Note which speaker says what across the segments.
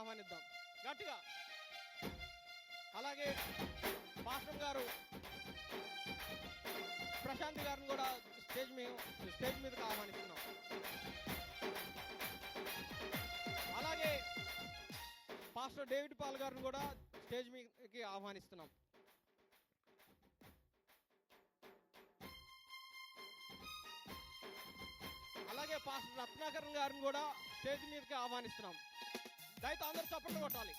Speaker 1: ఆహ్వానిద్దాం గట్టిగా. అలాగే పాస్టర్ గారు ప్రశాంత్ గారిని కూడా స్టేజ్ మీదకి ఆహ్వానిస్తున్నాం. అలాగే పాస్టర్ డేవిడ్ పాల్ గారిని కూడా స్టేజ్ మీదకి ఆహ్వానిస్తున్నాం. అలాగే పాస్టర్ రత్నాకరణ్ గారిని కూడా స్టేజ్ మీదకి ఆహ్వానిస్తున్నాం. దయతో అందరూ చప్పట్లు కొట్టాలి.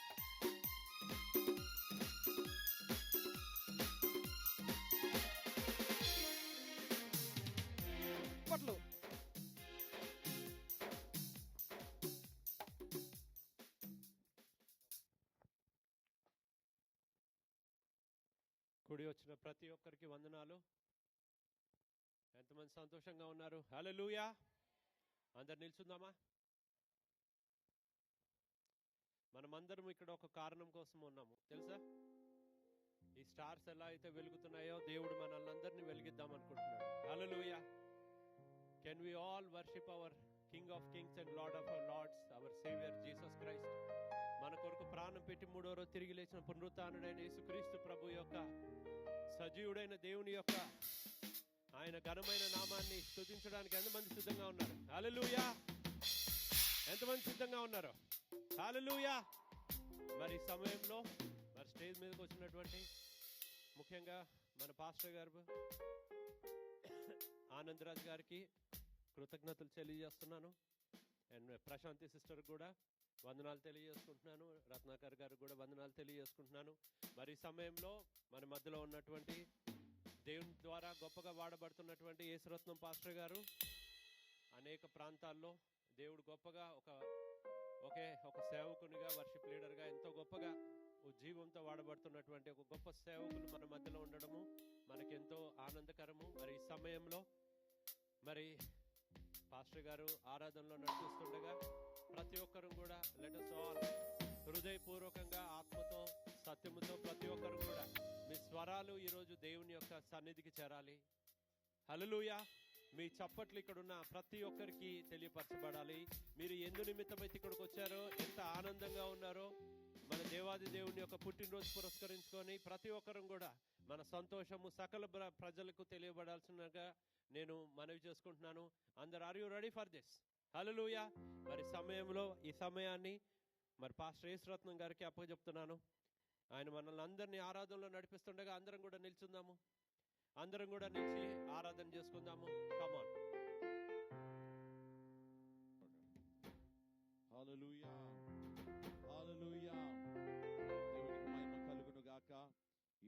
Speaker 1: చప్పట్లు.
Speaker 2: కూడి వచ్చిన ప్రతి ఒక్కరికి వందనాలు. ఎంతమంది సంతోషంగా ఉన్నారు? హల్లెలూయా. అందరు నిల్చుందామా? మనమందరం ఇక్కడ ఒక కారణం కోసం ఉన్నాము, తెలుసా? ఈ స్టార్స్ ఎలా అయితే వెలుగుతున్నాయో దేవుడు మనల్ని అందరినీ వెలిగిద్దాం అనుకుంటున్నాడు. Hallelujah. Can we all worship our king of kings and lord of our lords, our saviour Jesus Christ. మన కొరకు ప్రాణం పెట్టి 3వ రోజు తిరిగి లేచిన పునరుత్థానుడైన యేసుక్రీస్తు ప్రభు యొక్క సజీవుడైన దేవుని యొక్క ఆయన ఘనమైన నామాన్ని స్తుతించడానికి ఎంతమంది సిద్ధంగా ఉన్నారు? హల్లెలూయా. ఎంతమంది సిద్ధంగా ఉన్నారు? హల్లెలూయా. మరి ఈ సమయంలో మరి స్టేజ్ మీదకి వచ్చినటువంటి ముఖ్యంగా మన పాస్టర్ గారు ఆనందరాజ్ గారికి కృతజ్ఞతలు తెలియజేస్తున్నాను. అండ్ ప్రశాంతి సిస్టర్ కూడా వందనాలు తెలియజేసుకుంటున్నాను. రత్నాకర్ గారికి కూడా వందనాలు తెలియజేసుకుంటున్నాను. మరి ఈ సమయంలో మన మధ్యలో ఉన్నటువంటి దేవుని ద్వారా గొప్పగా వాడబడుతున్నటువంటి యేసురత్నం పాస్టర్ గారు అనేక ప్రాంతాల్లో దేవుడు గొప్పగా ఒక సేవకునిగా, వర్షిప్ లీడర్గా ఎంతో గొప్పగా జీవంతో వాడబడుతున్నటువంటి ఒక గొప్ప సేవకులు మన మధ్యలో ఉండడము మనకెంతో ఆనందకరము. మరి ఈ సమయంలో మరి పాస్టర్ గారు ఆరాధనలో నడిపిస్తుండగా ప్రతి ఒక్కరు కూడా లెట్ us all హృదయపూర్వకంగా ఆత్మతో సత్యముతో ప్రతి ఒక్కరు కూడా మీ స్వరాలు ఈరోజు దేవుని యొక్క సన్నిధికి చేరాలి. హల్లెలూయా. మీ చప్పట్లు ఇక్కడున్న ప్రతి ఒక్కరికి తెలియపరచబడాలి. మీరు ఎందు నిమిత్తమైతే ఇక్కడికి వచ్చారో, ఎంత ఆనందంగా ఉన్నారో, మన దేవాది దేవుని యొక్క పుట్టినరోజు పురస్కరించుకొని ప్రతి ఒక్కరం కూడా మన సంతోషము సకల ప్రజలకు తెలియబడాల్సినగా నేను మనవి చేసుకుంటున్నాను. అందరు are you ready for this? Hallelujah. మరి సమయంలో ఈ సమయాన్ని మరి పాస్టర్ యేసురత్నం గారికి అప్పచెప్తున్నాను. ఆయన మనల్ని అందరినీ ఆరాధనలో నడిపిస్తుండగా అందరం కూడా నిల్చుందాము. అందరం కూడా నిలిచి ఆరాధన చేసుకుందాము. Come on.
Speaker 3: హల్లెలూయా. హల్లెలూయా. దేవునికి మహిమ కలుగును గాక.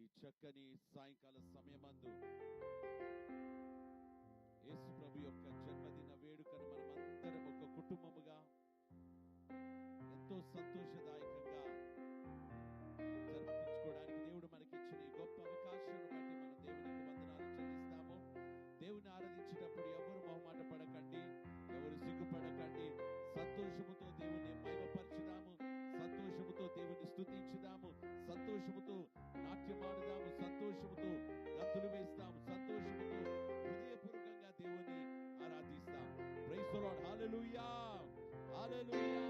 Speaker 3: ఈ చక్కని సాయంకాల సమయమందు యేసు ప్రభు యొక్క జన్మదిన వేడుకను మనమందరం ఒక కుటుంబముగా ఎంతో సంతోషదాయకంగా జరిపించుకోవడానికి దేవుడు మనకిచ్చిన ఈ గొప్ప అవకాశాన్ని బట్టి మన దేవునికి వందనాలు చెల్లిస్తాము. దేవుని ఆరాధించినప్పుడు ఎవరు మొహమాట పడకండి, ఎవరు సిగ్గుపడకండి. సంతోషముతో దేవుని మహిమపరచుదాము, సంతోషముతో దేవుని స్తుతించుదాము, సంతోషముతో నాట్యమాడుదాము, సంతోషముతో గంతులు వేస్తాము, సంతోషముతో హృదయపూర్వకంగా దేవుని ఆరాధిస్తాం. Praise the lord. Hallelujah. Hallelujah.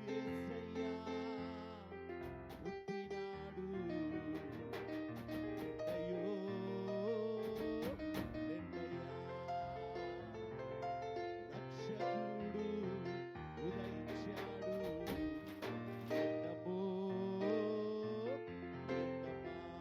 Speaker 3: యేసయ్యా పుట్టినాడు, అయ్యో లెన్నయ్యా రక్షకుడు ఉదయించాడు, లెన్నమో లెన్నమా.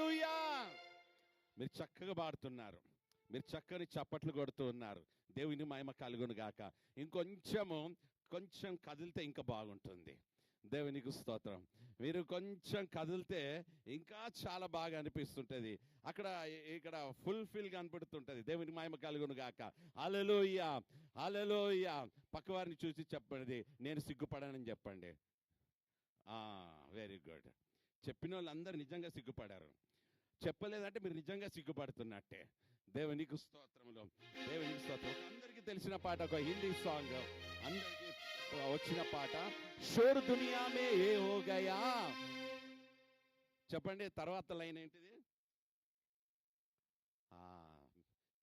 Speaker 4: హల్లెలూయా. మీరు చక్కగా పాడుతున్నారు, మీరు చక్కని చప్పట్లు కొడుతూ ఉన్నారు. దేవుని మహిమ కలుగును గాక. కొంచెం కదిలితే ఇంకా బాగుంటుంది. దేవునికి స్తోత్రం. మీరు కొంచెం కదిలితే ఇంకా చాలా బాగా అనిపిస్తుంటది. ఇక్కడ ఫుల్ఫిల్ గా అనిపిస్తుంటది. దేవుని మహిమ కలుగును గాక. హల్లెలూయా, హల్లెలూయా. పక్కవారిని చూసి చెప్పండి, నేను సిగ్గుపడానని చెప్పండి. Very good. చెప్పిన వాళ్ళందరూ నిజంగా సిగ్గుపడారు. చెప్పలేదంటే మీరు నిజంగా సిగ్గుపడుతున్నట్టే. దేవునికి స్తోత్రములు, దేవునికి స్తోత్రం. అందరికీ తెలిసిన పాట, ఒక హిందీ సాంగ్, అందరికీ వచ్చిన పాట, షోర్ దునియా మే ఏ హో గయా. చెప్పండి తర్వాత లైన్ ఏంటిది?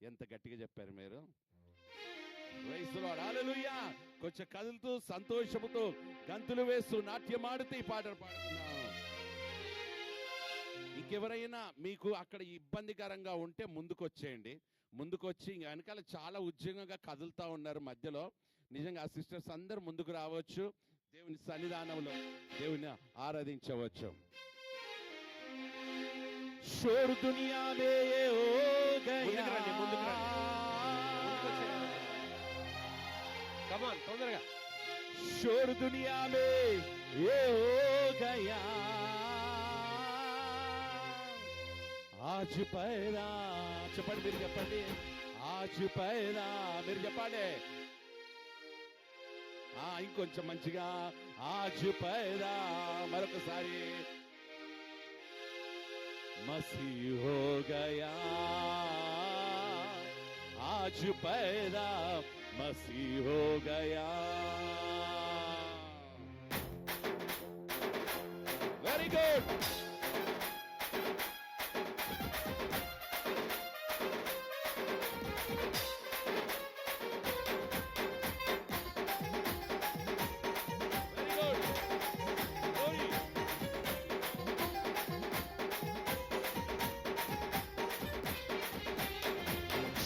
Speaker 4: ఎంత గట్టిగా చెప్పారు మీరు. ప్రైజ్ ది లార్డ్, హల్లెలూయా. కొంచెం కదులుతూ సంతోషముతో గంతులు వేస్తూ నాట్యమాడుతూ ఈ పాటలు పాడుతున్నాం. ఇంకెవరైనా మీకు అక్కడ ఇబ్బందికరంగా ఉంటే ముందుకు వచ్చేయండి. ముందుకు వచ్చి ఇంకా వెనకాల చాలా ఉద్యోగంగా కదులుతూ ఉన్నారు మధ్యలో. నిజంగా ఆ సిస్టర్స్ అందరూ ముందుకు రావచ్చు, దేవుని సన్నిధానంలో దేవుని ఆరాధించవచ్చు. షోర్ దునియా మే ఏ హో గయా.
Speaker 2: ముందుకు రండి. కమాన్ తొందరగా.
Speaker 4: షోర్ దునియా మే ఏ హో గయా, ఆజ్ పైదా. చెప్పండి, మీరు చెప్పండి. ఆజ్ పైదా, మీరు చెప్పండి. ఇంకొంచెం మంచిగా. ఆజ్ పైదా, మరొకసారి. మసీ హో గయా, ఆజ్ పైదా మసీ హో గయా. Very good.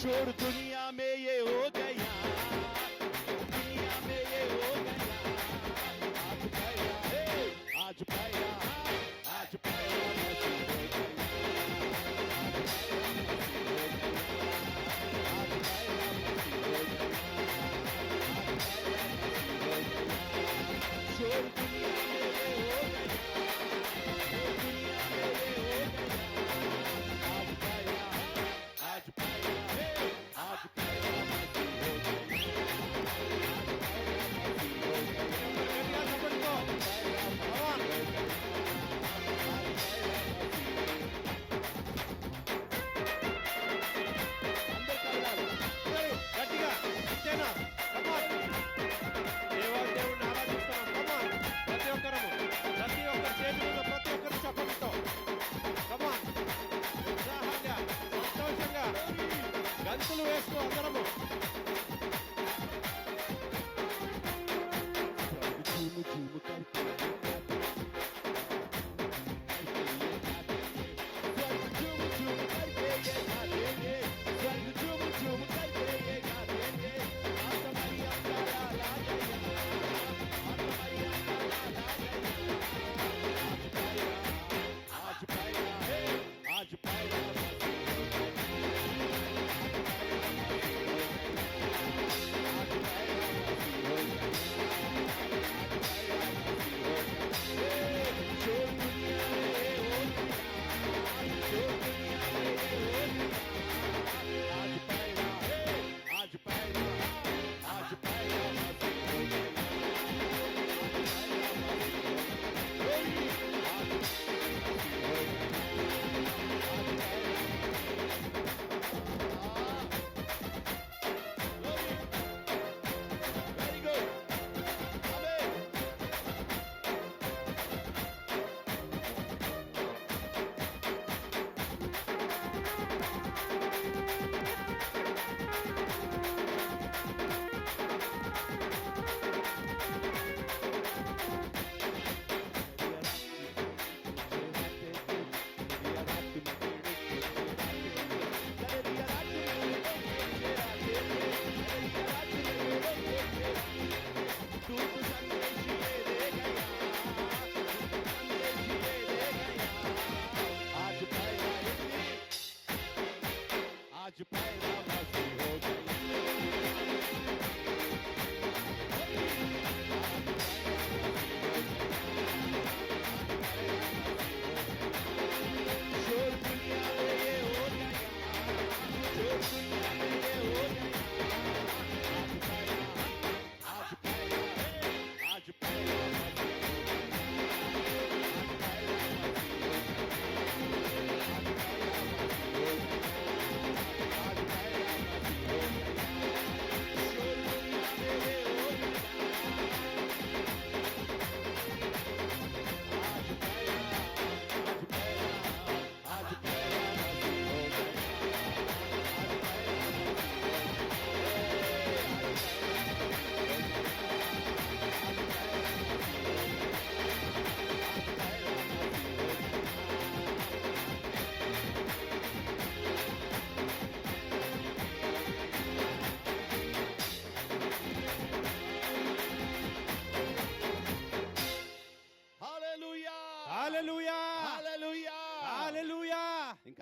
Speaker 4: शोर दुनिया में ये हो गया, दुनिया में ये हो गया, आज पाया, आज पाया, आज पाया मसीह हो गया, आज पाया मसीह हो गया, शोर दुनिया में ये हो गया, दुनिया में ये हो गया, आज पाया, आज पाया, आज पाया मसीह हो गया,
Speaker 1: గట్టిగా అంతేనా? దేవుడిని ఆరాధిస్తున్నాం. కమాన్, ప్రతి ఒక్కరము, ప్రతి ఒక్కరి చేతుల్లో ప్రతి ఒక్కరి చప్పటితో కమాన్, ఉత్సాహంగా సంతోషంగా గంతులు వేస్తూ అందరము.
Speaker 4: झूम झूम करके झूम झूम करके ये गाएंगे, स्वर्ग झूम झूम करके ये गाएंगे, आज हमारी अंगारा ला गया, आज हमारी अंगारा ला गया, आज पाया, आज पाया, आज पाया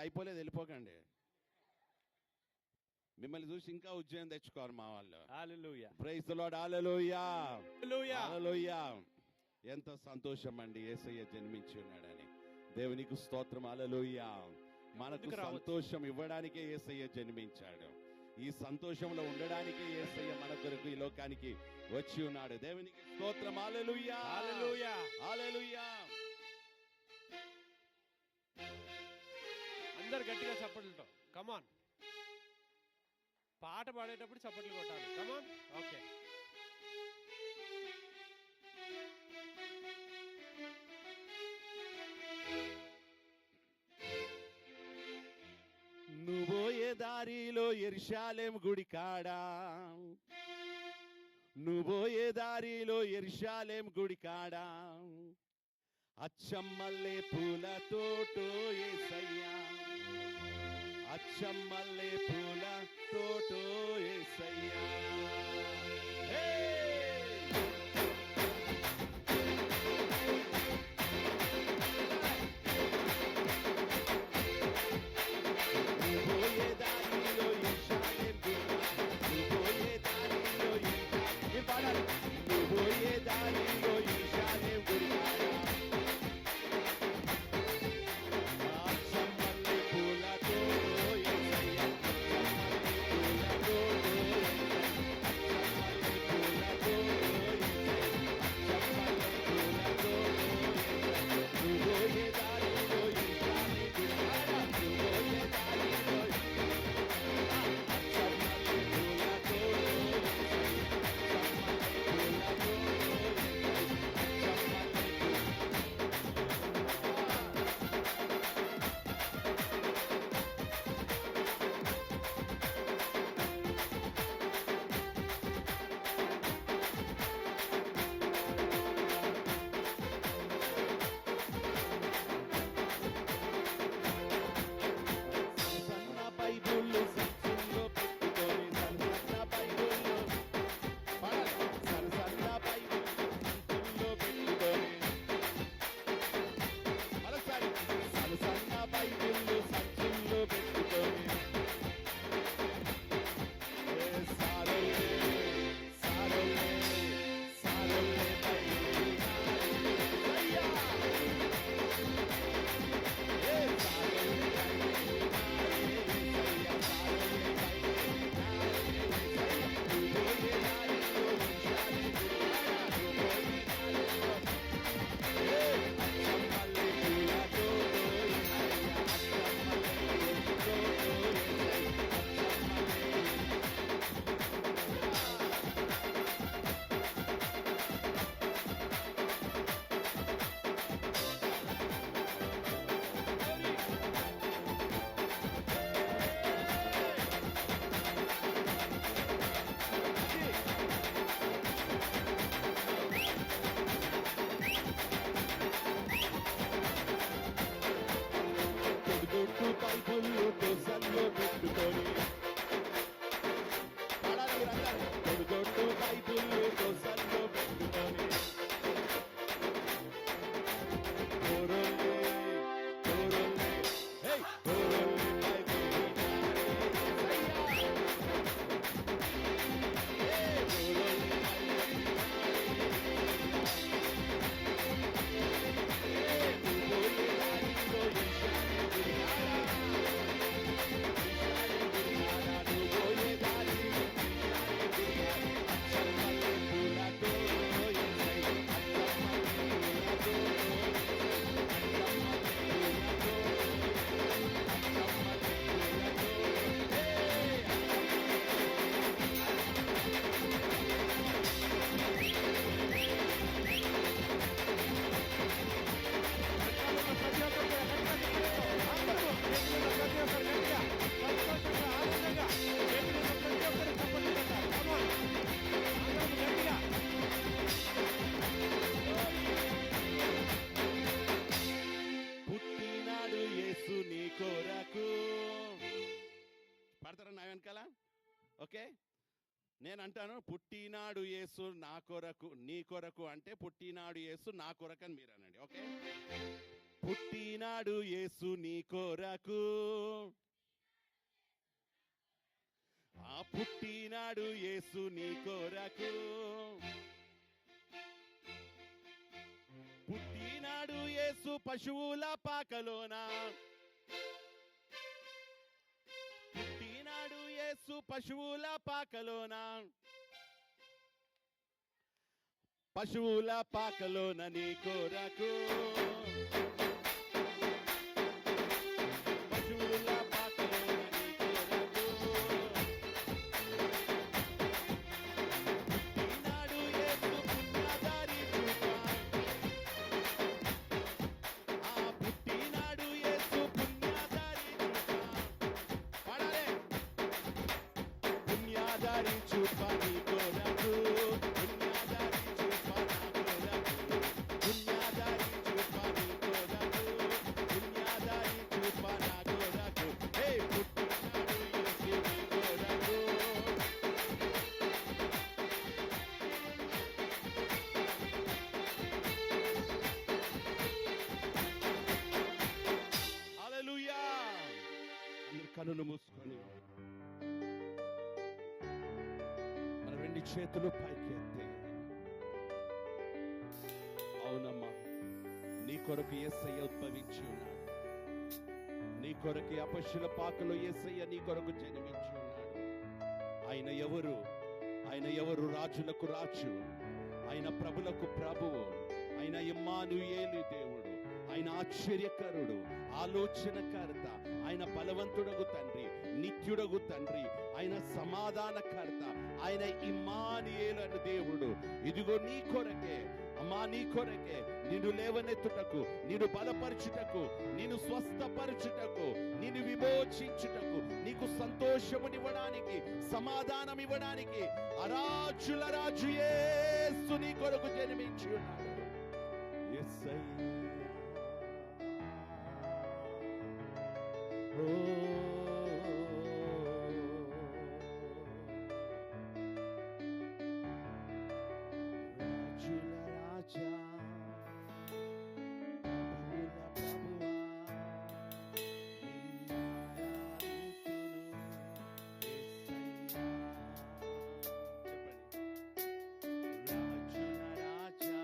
Speaker 4: అయిపోలేదు, వెళ్ళిపోకండి. మిమ్మల్ని చూసి ఇంకా ఉద్యోగం తెచ్చుకోరు మా వాళ్ళు.
Speaker 2: Hallelujah.
Speaker 4: Praise the lord. Hallelujah.
Speaker 2: Hallelujah.
Speaker 4: Hallelujah. ఎంత సంతోషం అండి యేసయ్య జన్మించి ఉన్నాడని. దేవునికి స్తోత్రం. హల్లెలూయా. మనకు
Speaker 2: ఎందుకు రావచ్చు?
Speaker 4: సంతోషం ఇవ్వడానికే యేసయ్య జన్మించాడు. ఈ సంతోషంలో ఉండడానికే యేసయ్య మన కొరకు ఈ లోకానికి వచ్చి ఉన్నాడు. దేవునికి స్తోత్రం. హల్లెలూయా.
Speaker 2: హల్లెలూయా.
Speaker 4: హల్లెలూయా.
Speaker 2: అందరు గట్టిగా చప్పట్లతో కమాన్. పాట పాడేటప్పుడు చప్పట్లు కొట్టాలి. కమాన్. ఓకే.
Speaker 4: నువ్వోయే దారిలో యెరూషలేము గుడి కాడా, నువ్వోయే దారిలో యెరూషలేము గుడి కాడా, అచ్చమ్మల్లే పూల తోటో యేసయ్యా, అచ్చమ్మల్లే పూల తోటో యేసయ్యా. హే! నువ్వోయే దారిలో యెరూషలేము గుడి కాడా, నువ్వోయే దారిలో యెరూషలేము పాడాలి. నువ్వోయే దారిలో యెరూషలేము గుడి కాడా, అచ్చమ్మల్లే పూల తోటో యేసయ్యా, ఓకే, నేను అంటాను పుట్టినాడు యేసు నా కొరకు నీ కొరకు అంటే పుట్టినాడు యేసు నా కొరకు అని మీరు అనండి. ఓకే, పుట్టినాడు యేసు నీ కొరకు, ఆ పుట్టినాడు యేసు నీ కొరకు, పుట్టినాడు యేసు పశువుల పాకలోన, పుట్టినాడు యేసు పశువుల పాకలోన, పశువుల పాకలోన నీ కొరకు, పశువుల పాకలోన నీ కొరకు, పుట్టినాడు యేసు పుణ్యదారి చూప, ఆ పుట్టినాడు యేసు పుణ్యదారి చూప, పాడాలే, పుణ్యదారి చూప నీ కొరకు, పుణ్యదారి చూప నా కొరకు, పుణ్యదారి చూప నీ కొరకు, పుణ్యదారి చూప నా కొరకు, హే పుట్టినాడు యేసు నీ కొరకు. హల్లెలూయా. అందరూ కన్నులు మూసుకొని మన రెండు చేతులు పైకి ఎత్తి, అవునమ్మా, నీ కొరకు యేసయ్య ఉద్భవించి ఉన్నాడు, నీ కొరకు అపశుల పాకలో యేసయ్య నీ కొరకు జన్మించి ఉన్నాడు. ఆయన ఎవరు? ఆయన ఎవరు? రాజులకు రాజు, ఆయన ప్రభులకు ప్రభువు, ఆయన ఇమ్మానుయేలు దేవుడు, ఆయన ఆశ్చర్యకరుడు, ఆలోచనకర్త, ఆయన బలవంతుడగు తండ్రి, నిత్యుడగు తండ్రి, ఆయన సమాధానకర్త, ఆయన ఇమ్మానుయేలు అను దేవుడు. ఇదిగో నీ కొరకే అమ్మా, నీ కొరకే నిన్ను లేవనెత్తుటకు, నిన్ను బలపరచుటకు, నిన్ను స్వస్థపరచుటకు, నిన్ను విమోచించుటకు, నీకు సంతోషమునివ్వడానికి, సమాధానం ఇవ్వడానికి అరాజుల రాజు యేసు నీ కొరకు జన్మించి ఉన్నాడు. యేసయ్య, ఓ రాజుల రాజా, ప్రభుల ప్రభువా, నిన్ను ఆరాధింతును యేసయ్యా. చెప్పండి. రాజుల రాజా,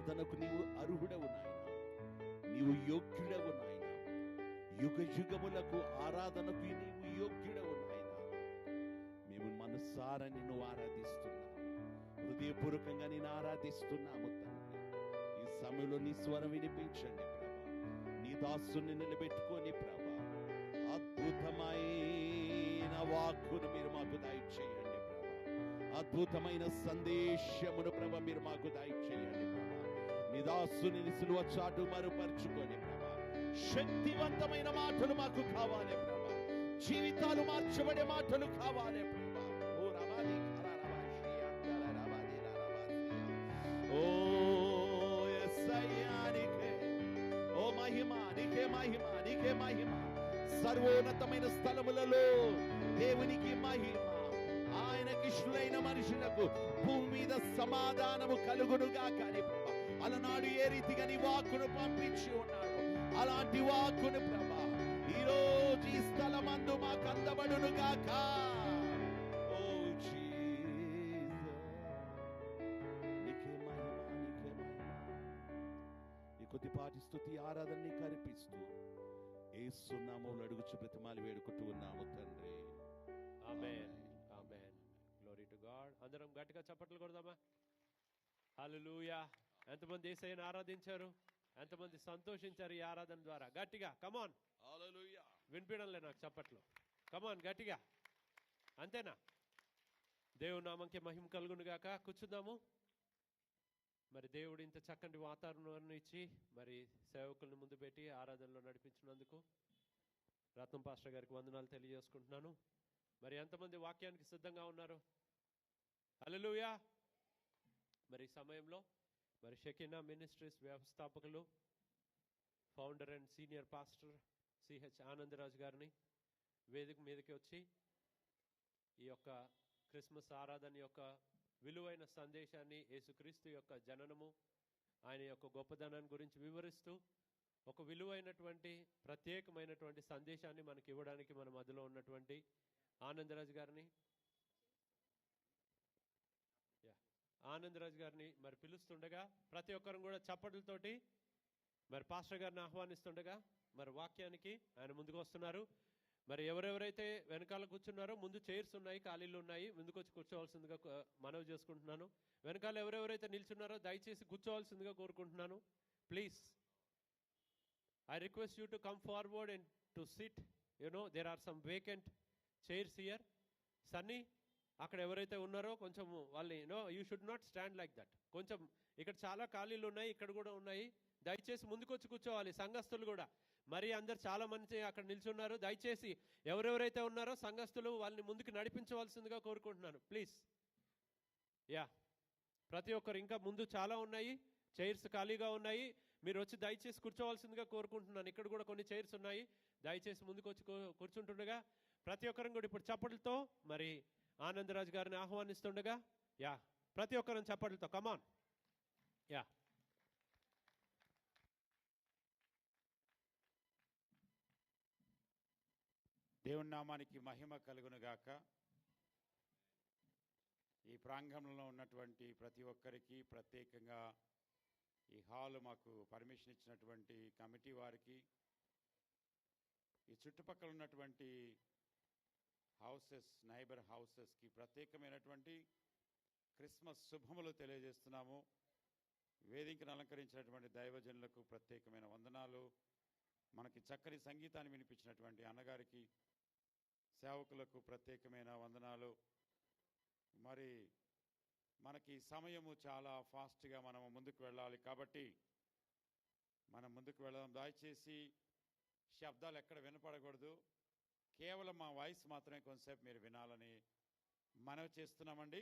Speaker 4: ఆరాధనకు నీవు అర్హుడవు నాయన, నీవు యోగ్యుడవు నాయన, యుగ యుగములకు ఆరాధనకు నీవు యోగ్యుడవు నాయన. మేము మనసారా నిన్ను ఆరాధిస్తున్నాము, హృదయపూర్వకంగా నేను ఆరాధిస్తున్నాము తండ్రి. ఈ సమయంలో నీ స్వరం వినిపించండి ప్రభా, నీ దాసుని నిలబెట్టుకొని ప్రభా, అద్భుతమైన వాక్కును మీరు మాకు దయచేయండి ప్రభా, అద్భుతమైన సందేశమును ప్రభా మీరు మాకు దయచేయండి ప్రభా. నీ దాసుని సిలువ చాటు మరుపరుచుకొని ప్రభా, శక్తివంతమైన మాటలు మాకు కావాలి ప్రభా, జీవితాలు మార్చబడే మాటలు కావాలి ప్రభా. ఓ రబాలి ఓ యేసయ్యా నీకే ఓ మహిమ, నీకే మహిమ, నీకే మహిమ. సర్వోన్నతమైన స్థలములలో దేవునికి మహిమ, ఆయనకి ఇష్టలైన మనుషులకు భూమి మీద సమాధానము కలుగునుగా. కానీ ప్రభా అలనాడు ఏ రీతిగా నీ వాక్కును పంపించి ఉన్నాడు, అలాంటి వాక్కును ప్రభా ఈ రోజు ఈ స్థలమందు మాకు అందబడును గాక. ఓ జీసస్, నీకే మహిమ, నీకే మహిమ. ఈ కొద్దిపాటి స్తుతి ఆరాధన నీకు అర్పిస్తూ యేసు నామములో అడుగుచు బ్రతిమాలి వేడుకుంటూ ఉన్నాము తండ్రి.
Speaker 2: Amen, amen. Glory to God. అందరం గట్టిగా చప్పట్లు కొడదామా? హల్లెలూయా. ఎంతమంది యేసయ్యను ఆరాధించారు, ఎంతమంది సంతోషించారు ఈ ఆరాధన ద్వారా? గట్టిగా కమాన్.
Speaker 4: హల్లెలూయా.
Speaker 2: వినిపించడంలే నాకు చప్పట్లు. కమాన్ గట్టిగా. అంతేనా? దేవుని నామంకి మహిమ కలుగును గాక. కూర్చుందాము. మరి దేవుడు ఇంత చక్కటి వాతావరణాన్ని ఇచ్చి మరి సేవకుల్ని ముందు పెట్టి ఆరాధనలో నడిపించినందుకు రత్నం పాస్టర్ గారికి వందనాలు తెలియజేసుకుంటున్నాను. మరి ఎంతమంది వాక్యానికి సిద్ధంగా ఉన్నారు? హల్లెలూయా. మరి ఈ సమయంలో మరి షెకినా మినిస్ట్రీస్ వ్యవస్థాపకులు, founder and senior pastor CH Anandaraju గారిని వేదిక మీదకి వచ్చి ఈ యొక్క క్రిస్మస్ ఆరాధన యొక్క విలువైన సందేశాన్ని, యేసుక్రీస్తు యొక్క జననము, ఆయన యొక్క గొప్పదనాన్ని గురించి వివరిస్తూ ఒక విలువైనటువంటి ప్రత్యేకమైనటువంటి సందేశాన్ని మనకి ఇవ్వడానికి మన మధ్యలో ఉన్నటువంటి ఆనందరాజు గారిని మరి పిలుస్తుండగా ప్రతి ఒక్కరు కూడా చప్పట్లతోటి మరి పాస్టర్ గారిని ఆహ్వానిస్తుండగా మరి వాక్యానికి ఆయన ముందుకు వస్తున్నారు. మరి ఎవరెవరైతే వెనకాల కూర్చున్నారో ముందు చైర్స్ ఉన్నాయి, ఖాళీలు ఉన్నాయి, ముందుకు వచ్చి కూర్చోవలసిందిగా మనవి చేసుకుంటున్నాను. వెనకాల ఎవరెవరైతే నిల్చున్నారో దయచేసి కూర్చోవలసిందిగా కోరుకుంటున్నాను. Please, I request you to come forward and to sit. You know, there are some vacant chairs here. Sunny, అక్కడ ఎవరైతే ఉన్నారో కొంచెం వాళ్ళని you should not stand like that. కొంచెం ఇక్కడ చాలా ఖాళీలు ఉన్నాయి, ఇక్కడ కూడా ఉన్నాయి. దయచేసి ముందుకు వచ్చి కూర్చోవాలి. సంఘస్థులు కూడా మరి అందరు చాలా మంది అక్కడ నిల్చున్నారు. దయచేసి ఎవరెవరైతే ఉన్నారో సంఘస్థులు వాళ్ళని ముందుకు నడిపించవలసిందిగా కోరుకుంటున్నాను. ప్లీజ్. యా, ప్రతి ఒక్కరు ఇంకా ముందు చాలా ఉన్నాయి, చైర్స్ ఖాళీగా ఉన్నాయి. మీరు వచ్చి దయచేసి కూర్చోవలసిందిగా కోరుకుంటున్నాను. ఇక్కడ కూడా కొన్ని చైర్స్ ఉన్నాయి. దయచేసి ముందుకు వచ్చి కూర్చుంటుండగా ప్రతి ఒక్కరం కూడా ఇప్పుడు చప్పట్లతో మరి ఆనందరాజు గారిని ఆహ్వానిస్తుండగా యా ప్రతి ఒక్కరం చప్పట్లతో కమాన్. యా
Speaker 5: దేవుని నామానికి మహిమ కలుగునుగాక. ఈ ప్రాంగణంలో ఉన్నటువంటి ప్రతి ఒక్కరికి, ప్రత్యేకంగా ఈ హాల్ మాకు పర్మిషన్ ఇచ్చినటువంటి కమిటీ వారికి, ఈ చుట్టుపక్కల ఉన్నటువంటి హౌసెస్, నైబర్ హౌసెస్కి ప్రత్యేకమైనటువంటి క్రిస్మస్ శుభములు తెలియజేస్తున్నాము. వేదికను అలంకరించినటువంటి దైవజనులకు ప్రత్యేకమైన వందనాలు. మనకి చక్కని సంగీతాన్ని వినిపించినటువంటి అన్నగారికి, సేవకులకు ప్రత్యేకమైన వందనాలు. మరి మనకి సమయము చాలా ఫాస్ట్గా మనము ముందుకు వెళ్ళాలి కాబట్టి మనం ముందుకు వెళదాం. దయచేసి శబ్దాలు ఎక్కడ వినపడకూడదు. కేవలం మా వాయిస్ మాత్రమే కొంతసేపు మీరు వినాలని మనవి చేస్తున్నామండి.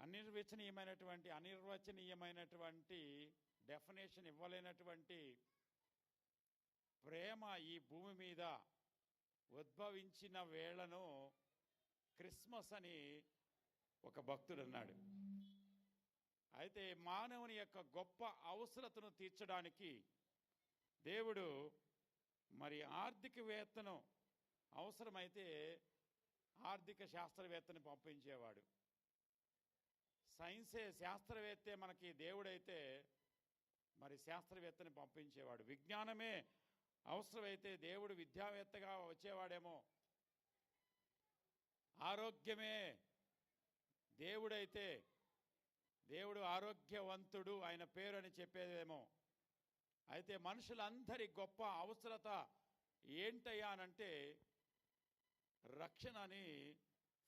Speaker 5: అనిర్వచనీయమైనటువంటి డెఫినేషన్ ఇవ్వలేనటువంటి ప్రేమ ఈ భూమి మీద ఉద్భవించిన వేళను క్రిస్మస్ అని ఒక భక్తుడు అన్నాడు. అయితే మానవుని యొక్క గొప్ప అవసరతను తీర్చడానికి దేవుడు మరి ఆర్థికవేత్తను, అవసరమైతే ఆర్థిక శాస్త్రవేత్తని పంపించేవాడు. సైన్సే శాస్త్రవేత్తే మనకి దేవుడైతే మరి శాస్త్రవేత్తని పంపించేవాడు. విజ్ఞానమే అవసరమైతే దేవుడు విద్యావేత్తగా వచ్చేవాడేమో. ఆరోగ్యమే దేవుడైతే దేవుడు ఆరోగ్యవంతుడు ఆయన పేరు అని చెప్పేదేమో. అయితే మనుషులందరి గొప్ప అవసరత ఏంటయ్యా అనంటే రక్షణ అని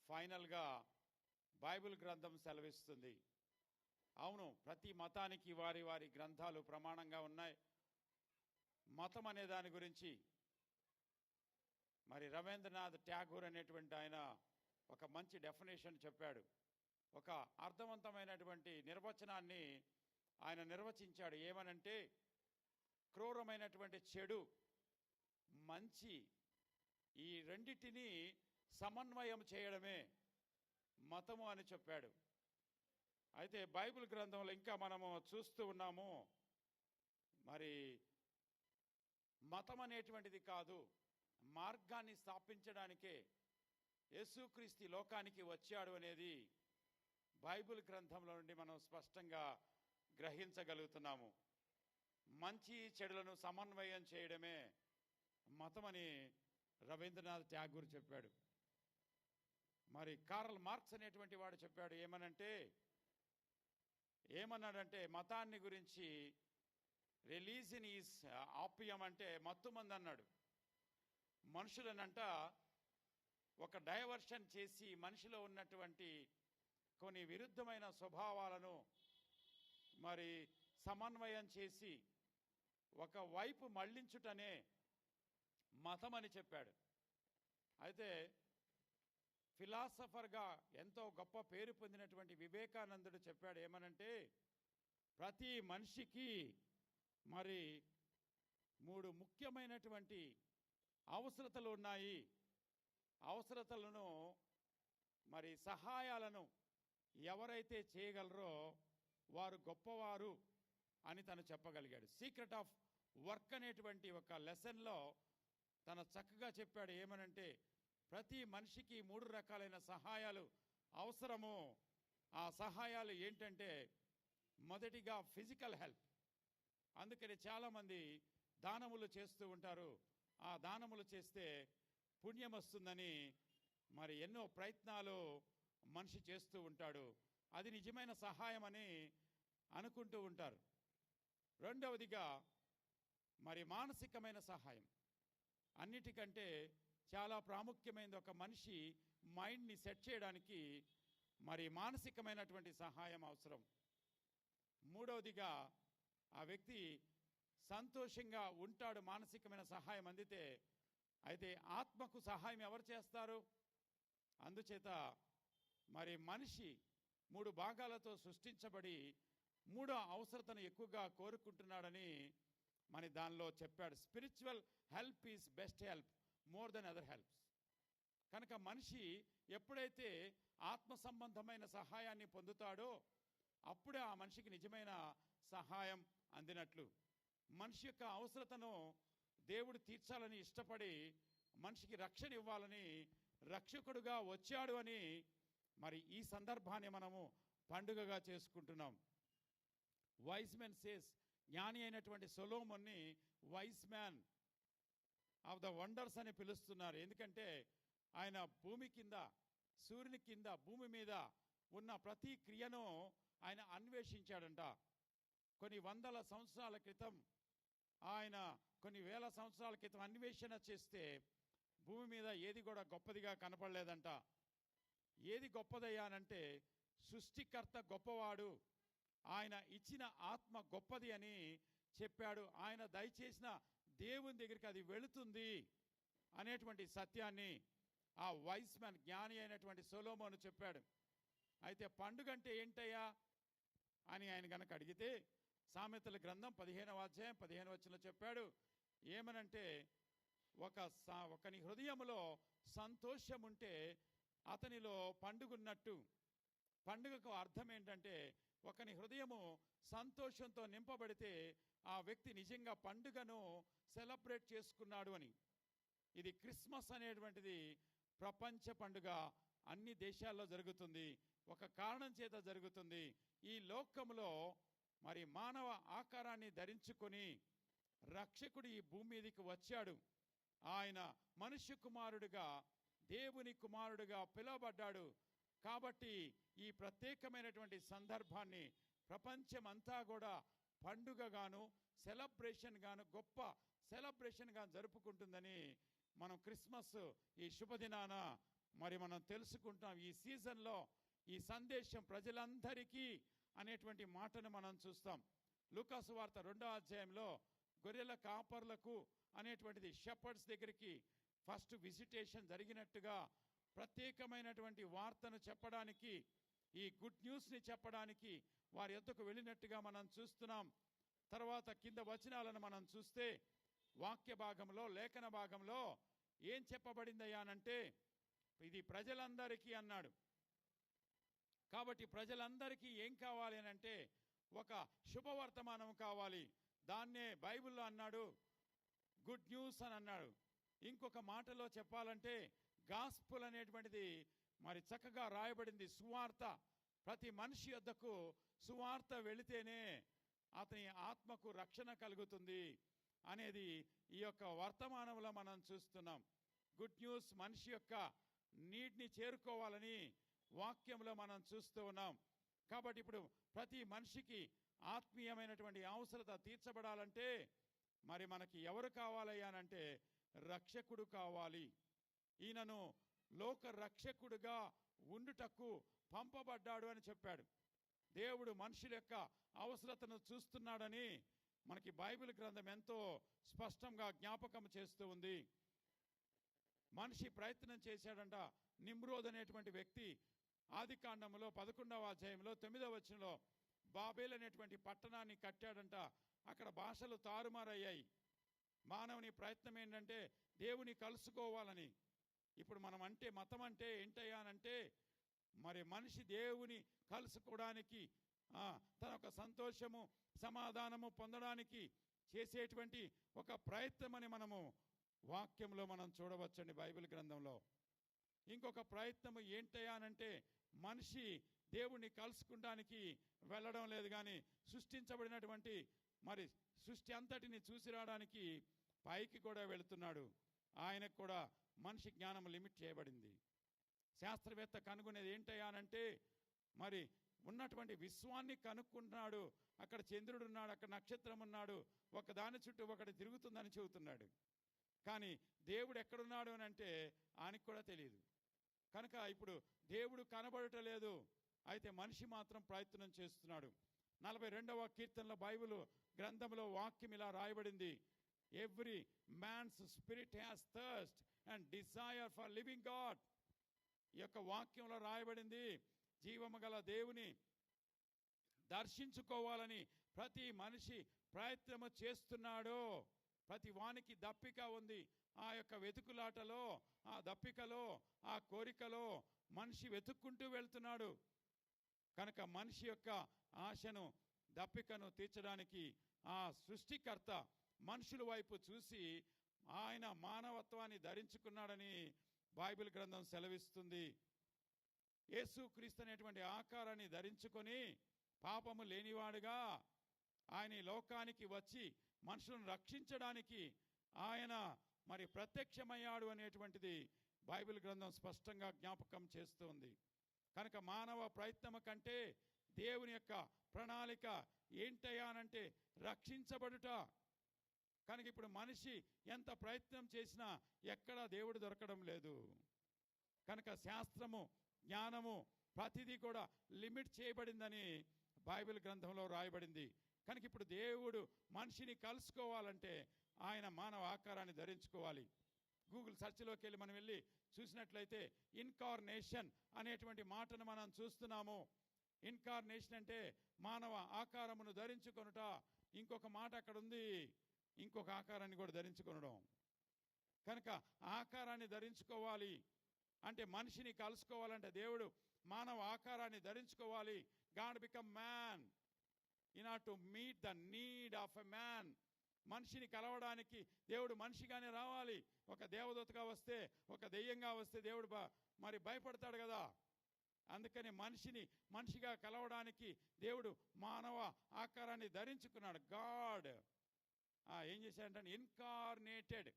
Speaker 5: ఫైనల్గా బైబిల్ గ్రంథం సెలవిస్తుంది. అవును, ప్రతి మతానికి వారి వారి గ్రంథాలు ప్రమాణంగా ఉన్నాయి. మతం అనే దాని గురించి మరి రవీంద్రనాథ్ ట్యాగూర్ అనేటువంటి ఆయన ఒక మంచి డెఫినేషన్ చెప్పాడు. ఒక అర్థవంతమైనటువంటి నిర్వచనాన్ని ఆయన నిర్వచించాడు. ఏమనంటే క్రూరమైనటువంటి చెడు, మంచి ఈ రెండిటిని సమన్వయం చేయడమే మతము అని చెప్పాడు. అయితే బైబిల్ గ్రంథంలో ఇంకా మనము చూస్తూ ఉన్నాము. మరి మతం అనేటువంటిది కాదు, మార్గాన్ని స్థాపించడానికే యేసుక్రీస్తు లోకానికి వచ్చాడు అనేది బైబిల్ గ్రంథంలో నుండి మనం స్పష్టంగా గ్రహించగలుగుతున్నాము. మంచి చెడులను సమన్వయం చేయడమే మతమని రవీంద్రనాథ్ ట్యాగూర్ చెప్పాడు. మరి కార్ల్ మార్క్స్ అనేటువంటి వాడు చెప్పాడు. ఏమన్నాడంటే మతాన్ని గురించి రిలీజన్ ఈజ్ ఆపియం అంటే మత్తుమంది అన్నాడు. మనుషులనంట ఒక డైవర్షన్ చేసి మనిషిలో ఉన్నటువంటి కొన్ని విరుద్ధమైన స్వభావాలను మరి సమన్వయం చేసి ఒక వైపు మళ్లించుటనే మతం అని చెప్పాడు. అయితే ఫిలాసఫర్గా ఎంతో గొప్ప పేరు పొందినటువంటి వివేకానందుడు చెప్పాడు. ఏమనంటే ప్రతి మనిషికి మరి 3 ముఖ్యమైనటువంటి అవసరతలు ఉన్నాయి. అవసరతలను మరి సహాయాలను ఎవరైతే చేయగలరో వారు గొప్పవారు అని తను చెప్పగలిగాడు. సీక్రెట్ ఆఫ్ వర్క్ అనేటువంటి ఒక లెసన్లో తను చక్కగా చెప్పాడు. ఏమనంటే ప్రతి మనిషికి 3 రకాలైన సహాయాలు అవసరము. ఆ సహాయాలు ఏంటంటే మొదటిగా ఫిజికల్ హెల్ప్. అందుకని చాలామంది దానములు చేస్తూ ఉంటారు. ఆ దానములు చేస్తే పుణ్యం వస్తుందని మరి ఎన్నో ప్రయత్నాలు మనిషి చేస్తూ ఉంటాడు. అది నిజమైన సహాయం అని అనుకుంటూ ఉంటారు. రెండవదిగా మరి మానసికమైన సహాయం. అన్నిటికంటే చాలా ప్రాముఖ్యమైనది. ఒక మనిషి మైండ్ని సెట్ చేయడానికి మరి మానసికమైనటువంటి సహాయం అవసరం. మూడవదిగా ఆ వ్యక్తి సంతోషంగా ఉంటాడు మానసికమైన సహాయం అందితే. అయితే ఆత్మకు సహాయం ఎవరు చేస్తారు? అందుచేత మరి మనిషి 3 భాగాలతో సృష్టించబడి 3వ అవసరతను ఎక్కువగా కోరుకుంటున్నాడని మరి దానిలో చెప్పాడు. Spiritual help is best help more than other helps. కనుక మనిషి ఎప్పుడైతే ఆత్మ సంబంధమైన సహాయాన్ని పొందుతాడో అప్పుడే ఆ మనిషికి నిజమైన సహాయం అందినట్లు. మనిషి యొక్క అవసరతను దేవుడు తీర్చాలని ఇష్టపడి మనిషికి రక్షణ ఇవ్వాలని రక్షకుడుగా వచ్చాడు అని మరి ఈ సందర్భాన్ని మనము పండుగగా చేసుకుంటున్నాం. వైస్ మెన్ సేస్, జ్ఞాని అయినటువంటి సొలోమోన్ని wise man of the wonders అని పిలుస్తున్నారు. ఎందుకంటే ఆయన భూమి కింద, సూర్యుని కింద, భూమి మీద ఉన్న ప్రతి క్రియను ఆయన అన్వేషించాడంట. కొన్ని వందల సంవత్సరాల క్రితం, ఆయన కొన్ని వేల సంవత్సరాల క్రితం అన్వేషణ చేస్తే భూమి మీద ఏది కూడా గొప్పదిగా కనపడలేదంట. ఏది గొప్పదయ్యానంటే సృష్టికర్త గొప్పవాడు, ఆయన ఇచ్చిన ఆత్మ గొప్పది అని చెప్పాడు. ఆయన దయచేసిన దేవుని దగ్గరికి అది వెళుతుంది అనేటువంటి సత్యాన్ని ఆ వైస్ మ్యాన్, జ్ఞాని అయినటువంటి సొలొమోను చెప్పాడు. అయితే పండుగ అంటే ఏంటయ్యా అని ఆయన కనుక అడిగితే సామెతల గ్రంథం 15వ అధ్యాయం 15వ వచనంలో చెప్పాడు. ఏమనంటే ఒకని హృదయంలో సంతోషం ఉంటే అతనిలో పండుగున్నట్టు. పండుగకు అర్థం ఏంటంటే ఒకని హృదయము సంతోషంతో నింపబడితే ఆ వ్యక్తి నిజంగా పండుగను సెలబ్రేట్ చేసుకున్నాడు అని. ఇది క్రిస్మస్ అనేటువంటిది ప్రపంచ పండుగ, అన్ని దేశాల్లో జరుగుతుంది. ఒక కారణం చేత జరుగుతుంది. ఈ లోకంలో మరి మానవ ఆకారాన్ని ధరించుకొని రక్షకుడు ఈ భూమి మీదకి వచ్చాడు. ఆయన మనుష్య కుమారుడుగా, దేవుని కుమారుడుగా పిలువబడ్డాడు. కాబట్టి ఈ ప్రత్యేకమైనటువంటి సందర్భాన్ని ప్రపంచమంతా కూడా పండుగగాను, సెలబ్రేషన్ గాను, గొప్ప సెలబ్రేషన్గా జరుపుకుంటుందని మనం క్రిస్మస్ ఈ శుభదినాన మరి మనం తెలుసుకుంటాం. ఈ సీజన్లో ఈ సందేశం ప్రజలందరికీ అనేటువంటి మాటను మనం చూస్తాం. లూకాసు వార్త 2వ అధ్యాయంలో గొర్రెల కాపర్లకు అనేటువంటిది షెపర్డ్స్ దగ్గరికి ఫస్ట్ విజిటేషన్ జరిగినట్టుగా ప్రత్యేకమైనటువంటి వార్తను చెప్పడానికి, ఈ గుడ్ న్యూస్ని చెప్పడానికి వారి యొద్దకు వెళ్ళినట్టుగా మనం చూస్తున్నాం. తర్వాత కింద వచనాలను మనం చూస్తే వాక్య భాగంలో, లేఖన భాగంలో ఏం చెప్పబడిందయ్యానంటే ఇది ప్రజలందరికీ అన్నాడు. కాబట్టి ప్రజలందరికీ ఏం కావాలి అని అంటే ఒక శుభవర్తమానం కావాలి. దాన్నే బైబిల్లో అన్నాడు గుడ్ న్యూస్ అని అన్నాడు. ఇంకొక మాటలో చెప్పాలంటే గాస్పుల్ అనేటువంటిది మరి చక్కగా రాయబడింది. సువార్త, ప్రతి మనిషి యొద్దకు సువార్త వెళితేనే అతని ఆత్మకు రక్షణ కలుగుతుంది అనేది ఈ యొక్క వర్తమానంలో మనం చూస్తున్నాం. గుడ్ న్యూస్ మనిషి యొక్క నీడ్ని చేరుకోవాలని వాక్యంలో మనం చూస్తూ ఉన్నాం. కాబట్టి ఇప్పుడు ప్రతి మనిషికి ఆత్మీయమైనటువంటి అవసరత తీర్చబడాలంటే మరి మనకి ఎవరు కావాలయ్యానంటే రక్షకుడు కావాలి. ఈయనను లోక రక్షకుడుగా ఉండుటకు పంపబడ్డాడు అని చెప్పాడు. దేవుడు మనుషుల యొక్క అవసరతను చూస్తున్నాడని మనకి బైబిల్ గ్రంథం ఎంతో స్పష్టంగా జ్ఞాపకం చేస్తూ ఉంది. మనిషి ప్రయత్నం చేశాడంట. నిమ్రోద్ అనేటువంటి వ్యక్తి ఆదికాండంలో 11వ అధ్యాయంలో 9వ వచనంలో బాబేల్ అనేటువంటి పట్టణాన్ని కట్టాడంట. అక్కడ భాషలు తారుమారయ్యాయి. మానవుని ప్రయత్నం ఏంటంటే దేవుని కలుసుకోవాలని. ఇప్పుడు మనం అంటే మతం అంటే ఏంటయ్యానంటే మరి మనిషి దేవుని కలుసుకోవడానికి, తన యొక్క సంతోషము సమాధానము పొందడానికి చేసేటువంటి ఒక ప్రయత్నం అని మనము వాక్యంలో మనం చూడవచ్చండి బైబిల్ గ్రంథంలో. ఇంకొక ప్రయత్నము ఏంటయ్యానంటే మనిషి దేవుణ్ణి కలుసుకుంటానికి వెళ్ళడం లేదు, కానీ సృష్టించబడినటువంటి మరి సృష్టి అంతటిని చూసి రావడానికి పైకి కూడా వెళుతున్నాడు. ఆయనకు కూడా మనిషి జ్ఞానం లిమిట్ చేయబడింది. శాస్త్రవేత్త కనుగొనేది ఏంటయ్యానంటే మరి ఉన్నటువంటి విశ్వాన్ని కనుక్కుంటున్నాడు. అక్కడ చంద్రుడు ఉన్నాడు, అక్కడ నక్షత్రం ఉన్నాడు, ఒకదాని చుట్టూ ఒకటి తిరుగుతుందని చెబుతున్నాడు. కానీ దేవుడు ఎక్కడున్నాడు అని అంటే ఆయనకు కూడా తెలియదు. కనుక ఇప్పుడు దేవుడు కనబడటలేదు, అయితే మనిషి మాత్రం ప్రయత్నం చేస్తున్నాడు. 42వ కీర్తనలో బైబిల్ గ్రంథంలో వాక్యం ఇలా రాయబడింది. Every man's spirit has thirst and desire for living God. ఈ యొక్క వాక్యంలో రాయబడింది జీవము గల దేవుని దర్శించుకోవాలని ప్రతి మనిషి ప్రయత్నము చేస్తున్నాడు. ప్రతి వానికి దప్పిక ఉంది. ఆ యొక్క వెతుకులాటలో, ఆ దప్పికలో, ఆ కోరికలో మనిషి వెతుక్కుంటూ వెళ్తున్నాడు. కనుక మనిషి యొక్క ఆశను, దప్పికను తీర్చడానికి ఆ సృష్టికర్త మనుషుల వైపు చూసి ఆయన మానవత్వాన్ని ధరించుకున్నాడని బైబిల్ గ్రంథం సెలవిస్తుంది. యేసుక్రీస్తు అనేటువంటి ఆకారాన్ని ధరించుకొని పాపము లేనివాడుగా ఆయన ఈ లోకానికి వచ్చి మనుషులను రక్షించడానికి ఆయన మరి ప్రత్యక్షమయ్యాడు అనేటువంటిది బైబిల్ గ్రంథం స్పష్టంగా జ్ఞాపకం చేస్తుంది. కనుక మానవ ప్రయత్నము కంటే దేవుని యొక్క ప్రణాళిక ఏంటయ్యానంటే రక్షించబడుట. కనుక ఇప్పుడు మనిషి ఎంత ప్రయత్నం చేసినా ఎక్కడా దేవుడు దొరకడం లేదు. కనుక శాస్త్రము, జ్ఞానము ప్రతిదీ కూడా లిమిట్ చేయబడిందని బైబిల్ గ్రంథంలో రాయబడింది. కనుక ఇప్పుడు దేవుడు మనిషిని కలుసుకోవాలంటే ఆయన మానవ ఆకారాన్ని ధరించుకోవాలి. గూగుల్ సెర్చ్లోకి వెళ్ళి మనం వెళ్ళి చూసినట్లయితే ఇన్కార్నేషన్ అనేటువంటి మాటను మనం చూస్తున్నాము. ఇన్కార్నేషన్ అంటే మానవ ఆకారమును ధరించుకొనుట. ఇంకొక మాట అక్కడ ఉంది, ఇంకొక ఆకారాన్ని కూడా ధరించుకొనడం. కనుక ఆకారాన్ని ధరించుకోవాలి అంటే మనిషిని కలుసుకోవాలంటే దేవుడు మానవ ఆకారాన్ని ధరించుకోవాలి. God become man in order to meet the need of a man. మనిషిని కలవడానికి దేవుడు మనిషిగానే రావాలి. ఒక దేవదూతగా వస్తే, ఒక దెయ్యంగా వస్తే దేవుడు మరి భయపడతాడు కదా. అందుకని మనిషిగా కలవడానికి దేవుడు మానవ ఆకారాన్ని ధరించుకున్నాడు. గాడ్ ఏం చేశాడంటే ఇన్కార్నేటెడ్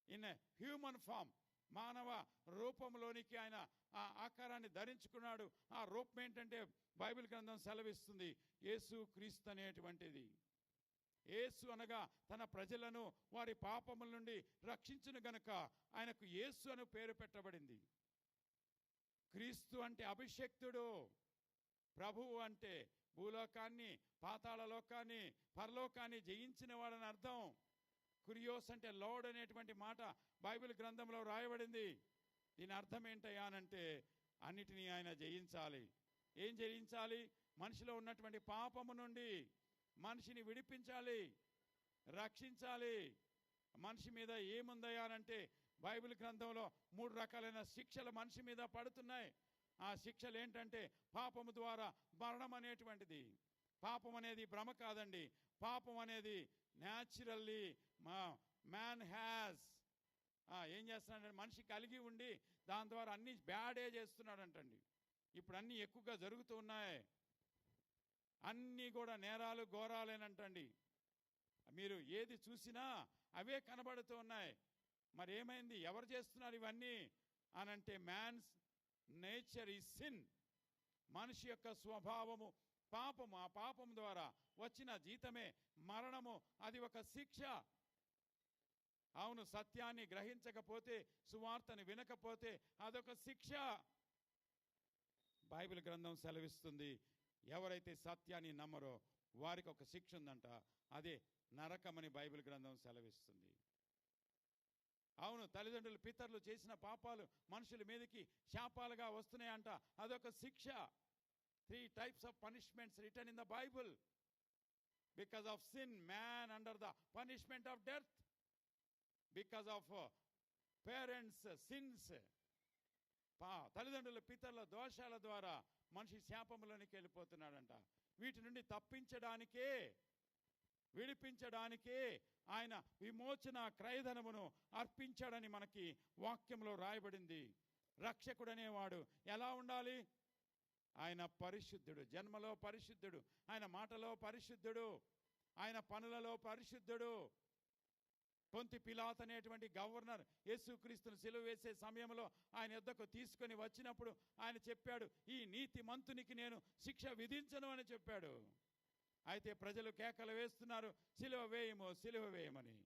Speaker 5: ఇన్ హ్యూమన్ ఫామ్, మానవ రూపంలోనికి ఆయన ఆ ఆకారాన్ని ధరించుకున్నాడు. ఆ రూపం ఏంటంటే బైబిల్ గ్రంథం సెలవిస్తుంది యేసు క్రీస్తు అనేటువంటిది. యేసు అనగా తన ప్రజలను వారి పాపముల నుండి రక్షించును గనుక ఆయనకు యేసు అను పేరు పెట్టబడింది. క్రీస్తు అంటే అభిషక్తుడు, ప్రభువు అంటే భూలోకాన్ని, పాతాళ లోకాన్ని, పరలోకాన్ని జయించిన వాడని అర్థం. కురియోస్ అంటే లార్డ్ అనేటువంటి మాట బైబిల్ గ్రంథంలో రాయబడింది. దీని అర్థం ఏంటయ్యా అనంటే అన్నిటినీ ఆయన జయించాలి. ఏం జయించాలి? మనిషిలో ఉన్నటువంటి పాపము నుండి మనిషిని విడిపించాలి, రక్షించాలి. మనిషి మీద ఏముందయ్యా అనంటే బైబిల్ గ్రంథంలో 3 రకాలైన శిక్షలు మనిషి మీద పడుతున్నాయి. ఆ శిక్షలు ఏంటంటే పాపము ద్వారా మరణం అనేటువంటిది. పాపం అనేది భ్రమ కాదండి. పాపం అనేది న్యాచురల్లీ మ్యాన్ హ్యాస్ ఏం చేస్తున్నాడంటే మనిషి కలిగి ఉండి దాని ద్వారా అన్ని బ్యాడే చేస్తున్నాడంటండి. ఇప్పుడు అన్నీ ఎక్కువగా జరుగుతూ ఉన్నాయి. అన్నీ కూడా నేరాలు ఘోరాలేనంటండి. మీరు ఏది చూసినా అవే కనబడుతూ ఉన్నాయి. మరి ఏమైంది? ఎవరు చేస్తున్నారు ఇవన్నీ అనంటే మ్యాన్స్ నేచర్ ఈ సిన్. మనిషి యొక్క స్వభావము పాపము. ఆ పాపం ద్వారా వచ్చిన జీతమే మరణము. అది ఒక శిక్ష. అవును, సత్యాన్ని గ్రహించకపోతే, సువార్తను వినకపోతే అదొక శిక్ష. బైబిల్ గ్రంథం సెలవిస్తుంది ఎవరైతే సత్యాన్ని నమ్మరో వారికి ఒక శిక్ష ఉందంట. అదే నరకమని బైబిల్ గ్రంథం సెలవిస్తుంది. అవును, తల్లిదండ్రులు పితరులు చేసిన పాపాలు మనుషుల మీదకి శాపాలుగా వస్తున్నాయంట. అదొక శిక్ష. 3 types of punishments written in the Bible. Because of sin, man under the punishment of death. Because of parents' sins, తల్లిదండ్రుల పితరుల దోషాల ద్వారా మనిషి శాపములోనికి వెళ్ళిపోతున్నాడంట. వీటి నుండి తప్పించడానికే, విడిపించడానికే ఆయన విమోచన క్రయధనమును అర్పించాడని మనకి వాక్యంలో రాయబడింది. రక్షకుడనేవాడు ఎలా ఉండాలి? ఆయన పరిశుద్ధుడు, జన్మలో పరిశుద్ధుడు, ఆయన మాటలో పరిశుద్ధుడు, ఆయన పనులలో పరిశుద్ధుడు. పొంతి పిలాతు అనేటువంటి గవర్నర్ యేసుక్రీస్తును సిలువ వేసే సమయంలో ఆయన యొద్దకు తీసుకొని వచ్చినప్పుడు ఆయన చెప్పాడు, ఈ నీతి మంతునికి నేను శిక్ష విధించను అని చెప్పాడు. అయితే ప్రజలు కేకలు వేస్తున్నారు, సిలువ వేయము, సిలువ వేయమని.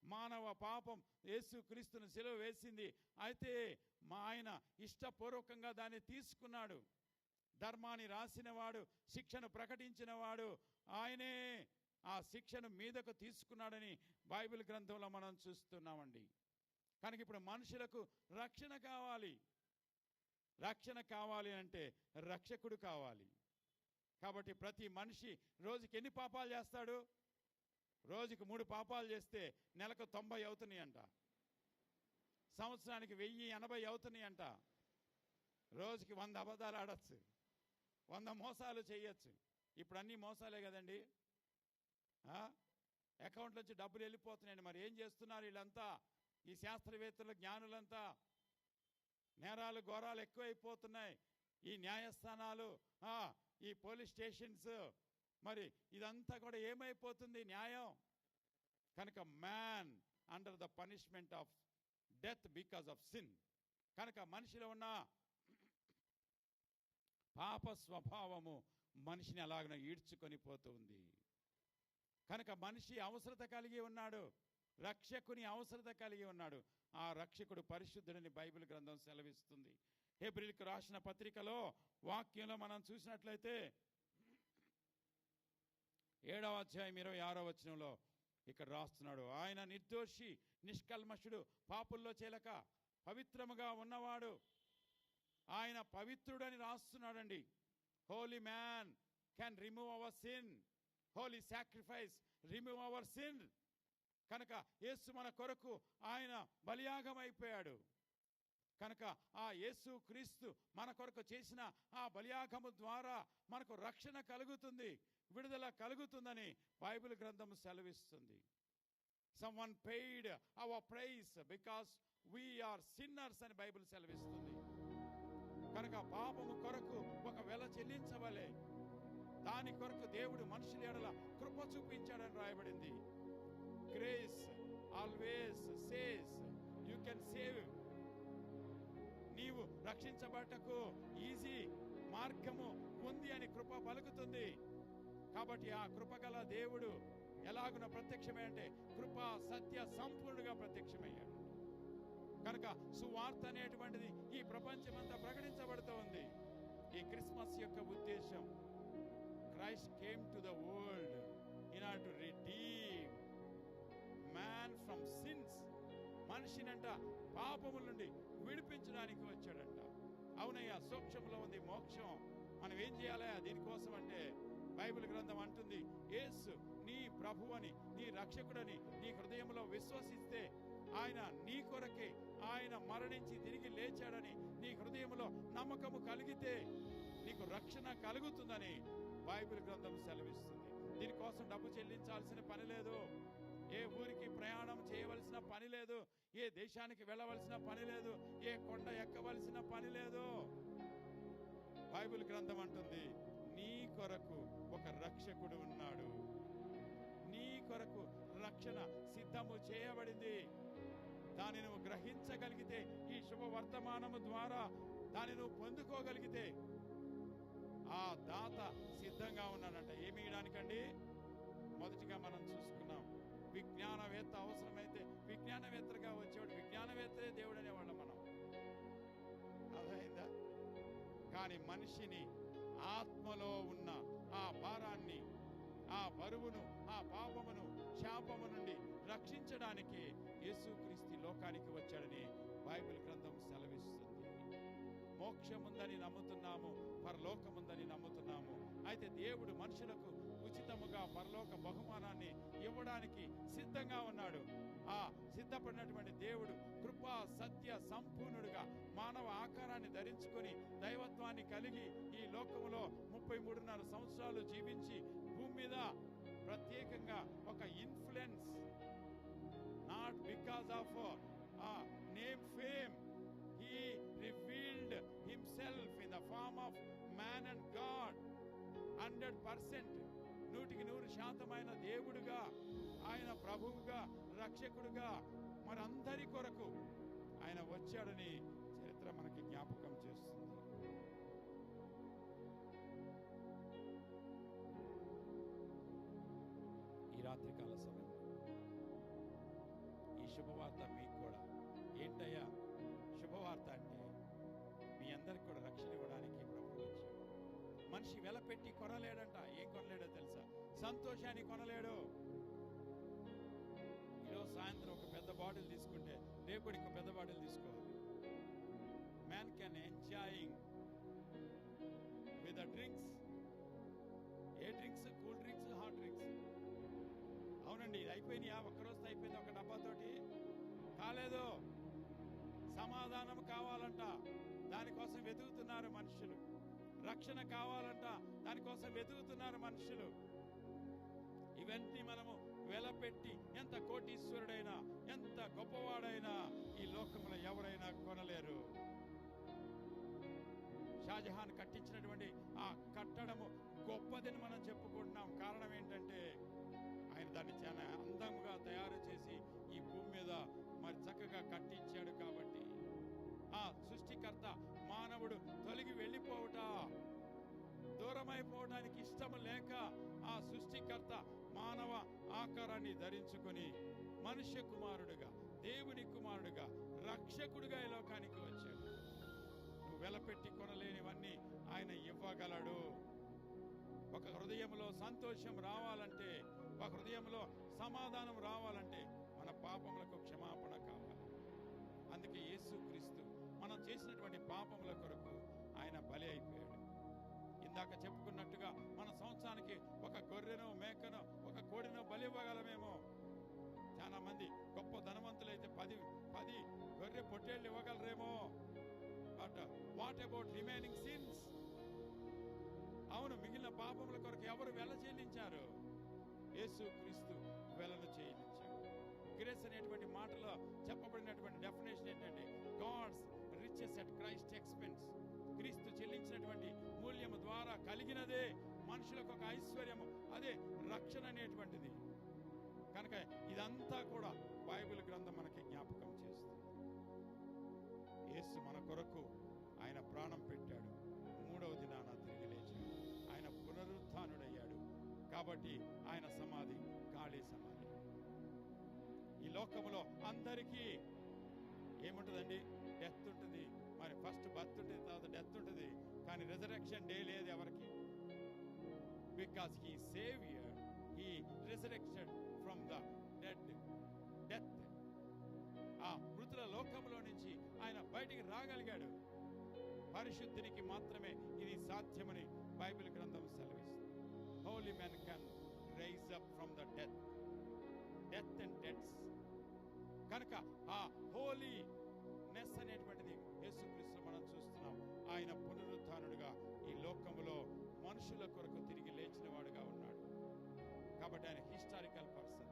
Speaker 5: మానవ పాపం యేసుక్రీస్తును సిలువ వేసింది. అయితే ఆయన ఇష్టపూర్వకంగా దాన్ని తీసుకున్నాడు. ధర్మాన్ని రాసినవాడు, శిక్షను ప్రకటించినవాడు ఆయనే. ఆ శిక్షను మీదకు తీసుకున్నాడని బైబిల్ గ్రంథంలో మనం చూస్తున్నామండి. కనుక ఇప్పుడు మనుషులకు రక్షణ కావాలి. రక్షణ కావాలి అంటే రక్షకుడు కావాలి. కాబట్టి ప్రతి మనిషి రోజుకి ఎన్ని పాపాలు చేస్తాడు? రోజుకి 3 పాపాలు చేస్తే నెలకు 90 అవుతున్నాయంట. సంవత్సరానికి 1080 అవుతున్నాయంట. రోజుకి 100 అబద్ధాలు ఆడచ్చు, 100 మోసాలు చేయొచ్చు. ఇప్పుడు అన్నీ మోసాలే కదండి. అకౌంట్ నుంచి డబ్బులు వెళ్ళిపోతున్నాయండి. మరి ఏం చేస్తున్నారు వీళ్ళంతా? ఈ శాస్త్రవేత్తలు, జ్ఞానులంతా. నేరాలు ఘోరాలు ఎక్కువైపోతున్నాయి. ఈ న్యాయస్థానాలు, ఈ పోలీస్ స్టేషన్స్, మరి ఇదంతా కూడా ఏమైపోతుంది? న్యాయం. కనుక man under the punishment of death because of sin. కనుక మనిషిలో ఉన్న పాప స్వభావము మనిషిని అలాగ ఈడ్చుకొని పోతుంది. కనుక మనిషి అవసరత కలిగి ఉన్నాడు, రక్షకుని అవసరత కలిగి ఉన్నాడు. ఆ రక్షకుడు పరిశుద్ధుడని బైబిల్ గ్రంథం సెలవిస్తుంది. హెబ్రీయులకు రాసిన పత్రికలో వాక్యంలో మనం చూసినట్లయితే 7వ అధ్యాయం 26వ వచనంలో ఇక్కడ రాస్తున్నాడు, ఆయన నిర్దోషి, నిష్కల్మషుడు, పాపుల్లో చేలక పవిత్రముగా ఉన్నవాడు. ఆయన పవిత్రుడని రాస్తున్నాడండి. Holy man can remove our sin. Holy sacrifice remove our sin. కనుక యేసు మన కొరకు ఆయన బలియాగం అయిపోయాడు. కనుక ఆ యేసు క్రీస్తు మన కొరకు చేసిన ఆ బలియాగము ద్వారా మనకు రక్షణ కలుగుతుంది, విడుదల కలుగుతుందని బైబిల్ గ్రంథం సెలవిస్తుంది. Someone paid our price because we are sinners అని బైబిల్ సెలవిస్తుంది. కనుక పాపము కొరకు ఒక వెల చెల్లించవలే. దాని కొరకు దేవుడు మనుషుల ఎడల కృప చూపించాడని రాయబడింది. Grace always says you can save. నీవు రక్షించబడటకు ఈజీ మార్గము ఉంది అని కృప పలుకుతుంది. కాబట్టి ఆ కృపగల దేవుడు ఎలాగున ప్రత్యక్షమే అంటే కృప సత్య సంపూర్ణంగా ప్రత్యక్షమయ్యాడు. కనుక సువార్త అనేటువంటిది ఈ ప్రపంచమంతా ప్రకటించబడుతూ ఉంది. ఈ క్రిస్మస్ యొక్క ఉద్దేశం, Christ came to the world in order to redeem man from sins. మనిషినంట పాపముల నుండి విడిపించడానికి వచ్చాడంట. అవునయ్యా, సూక్ష్మంలో ఉంది మోక్షం. మనం ఏం చేయాలా దీనికోసం అంటే బైబిల్ గ్రంథం అంటుంది, యేసు నీ ప్రభువని, నీ రక్షకుడని నీ హృదయంలో విశ్వసిస్తే, ఆయన నీ కొరకే ఆయన మరణించి తిరిగి లేచాడని నీ హృదయంలో నమ్మకము కలిగితే నీకు రక్షణ కలుగుతుందని బైబిల్ గ్రంథం సెలవిస్తుంది. దీనికోసం డబ్బు చెల్లించాల్సిన పని లేదు, ఏ ఊరికి ప్రయాణం చేయవలసిన పని లేదు, ఏ దేశానికి వెళ్ళవలసిన పని లేదు, ఏ కొండ ఎక్కవలసిన పని లేదు. బైబిల్ గ్రంథం అంటుంది, నీ కొరకు ఒక రక్షకుడు ఉన్నాడు, నీ కొరకు రక్షణ సిద్ధము చేయబడింది. దాన్ని నువ్వు గ్రహించగలిగితే, ఈ శుభవర్తమానము ద్వారా దాన్ని నువ్వు పొందుకోగలిగితే, ఆ దాత సిద్ధంగా ఉన్నాడంట. ఏమి ఇవ్వడానికండి? మొదటిగా మనం చూసుకున్నాం, విజ్ఞానవేత్త అవసరమైతే విజ్ఞానవేత్తగా వచ్చేవాడు. విజ్ఞానవేత్తలే దేవుడు అనేవాళ్ళం మనం, అర్థమైందా? కానీ మనిషిని ఆత్మలో ఉన్న ఆ భారాన్ని, ఆ బరువును, ఆ పాపమును, శాపము నుండి రక్షించడానికి యేసుక్రీస్తు లోకానికి వచ్చాడని బైబిల్ గ్రంథం సెలవిస్తుంది. మోక్షముందని నమ్ముతున్నాము, పరలోకముందని నమ్ముతున్నాము. అయితే దేవుడు మనుషులకు ఉచితముగా పరలోక బహుమానాన్ని ఇవ్వడానికి సిద్ధంగా ఉన్నాడు. ఆ సిద్ధపడినటువంటి దేవుడు కృపా సత్య సంపూర్ణుడుగా మానవ ఆకారాన్ని ధరించుకొని దైవత్వాన్ని కలిగి ఈ లోకములో 33.5 సంవత్సరాలు జీవించి భూమి మీద ప్రత్యేకంగా ఒక influence, not because of name fame, he revealed himself in the form of man and God. 100% 100% దేవుడుగా, ఆయన ప్రభువుగా, రక్షకుడుగా మనందరి కొరకు ఆయన వచ్చాడని చరిత్ర మనకి జ్ఞాపకం చేస్తుంది. ఈ రాత్రికాల సమయం ఈ శుభవార్త మీకు కూడా ఏంటయ్యా శుభవార్త అంటే, మీ అందరికి కూడా రక్షణ ఇవ్వడానికి ప్రభు వచ్చాడు. మనిషి వెల పెట్టి కొనలేడంట. ఏం కొనలేడో తెలుసా? సంతోషాన్ని కొనలేడు. ఈరోజు సాయంత్రం ఒక పెద్ద బాటిల్ తీసుకుంటే రేపు ఇంకో పెద్ద బాటిల్ తీసుకోవాలి. Man can enjoying with drinks. A drinks? Cool drinks, hot drinks. అవునండి, ఇది అయిపోయినాయా? ఒక్కరోజు అయిపోయింది ఒక డబ్బాతోటి? కాలేదు. సమాధానం కావాలంట, దానికోసం వెతుకుతున్నారు మనుషులు. రక్షణ కావాలంట, దానికోసం వెతుకుతున్నారు మనుషులు. ఇవన్నీ మనము వెలపెట్టి ఎంత కోటీశ్వరుడైనా, ఎంత గొప్పవాడైనా ఈ లోకంలో ఎవరైనా కొనలేరు. షాజహాన్ కట్టించినటువంటి ఆ కట్టడము గొప్పదని మనం చెప్పుకుంటున్నాం. కారణం ఏంటంటే ఆయన దాన్ని చాలా అందంగా తయారు చేసి ఈ భూమి మీద మరి చక్కగా కట్టించాడు. కాబట్టి ఆ సృష్టికర్త మానవుడు తొలగి వెళ్ళిపోవట, దూరమైపోవడానికి ఇష్టం లేక ఆ సృష్టికర్త మానవ ఆకారాన్ని ధరించుకొని మనుష్య కుమారుడుగా, దేవుని కుమారుడుగా, రక్షకుడుగా ఈ లోకానికి వచ్చాడు. నువ్వు వెలపెట్టి కొనలేనివన్నీ ఆయన ఇవ్వగలడు. ఒక హృదయంలో సంతోషం రావాలంటే, ఒక హృదయంలో సమాధానం రావాలంటే మన పాపములకు క్షమాపణ కావాలి. అందుకే యేసుక్రీస్తు మనం చేసినటువంటి పాపముల కొరకు ఆయన బలి అయిపోయాడు. ఇందాక చెప్పుకున్నట్టుగా మన సంవత్సరానికి ఒక గొర్రెనో, మేకనో, ఒక కోడినో బలి ఇవ్వగలమేమో. చాలా మంది గొప్ప ధనవంతులైతే 10 గొర్రె పొట్టేళ్ళు ఇవ్వగలరేమో. But what about remaining sins? అవును, మిగిలిన పాపముల కొరకు ఎవరు వెల చెల్లించారు? యేసుక్రీస్తు వెలను చెల్లించాడు. గ్రేస్ అనేటువంటి మాటలో చెప్పబడినటువంటి డెఫినేషన్ ఏంటంటే, God's riches at Christ expense. క్రీస్తు చెల్లించినటువంటి మూల్యము ద్వారా కలిగినదే మనుషులకు ఒక ఐశ్వర్యము, అదే రక్షణ అనేటువంటిది. కనుక ఇదంతా కూడా బైబిల్ గ్రంథం మనకి జ్ఞాపకం చేస్తుంది. యేసు మన కొరకు ఆయన ప్రాణం పెట్టాడు, 3వ దినాన తిరిగి లేచాడు, ఆయన పునరుత్థానుడయ్యాడు. కాబట్టి ఆయన సమాధి ఖాళీ సమాధి. ఈ లోకములో అందరికీ ఏముంటుందండి? డెత్ ఉంటుంది. మరి ఫస్ట్ బర్త్ ఉంటుంది, తర్వాత డెత్ ఉంటుంది. కానీ రిజరెక్షన్ డే లేదు ఎవరికి. Because he saviour, he resurrected from the death. ఆ మృతుల లోకంలో నుంచి ఆయన బయటికి రాగలిగాడు. పరిశుద్ధునికి మాత్రమే ఇది సాధ్యమని బైబిల్ గ్రంథం సెలవిస్తుంది. Holy man can rise up from the death and deaths. కనుక ఆ హోలీనెస్ అనేటువంటిది యేసుక్రీస్తు మనం చూస్తున్నాం. ఆయన పునరుత్థానుడుగా ఈ లోకములో మనుషుల కొరకు తిరిగి లేచిన వాడుగా ఉన్నాడు. కాబట్టి ఆయన historical person,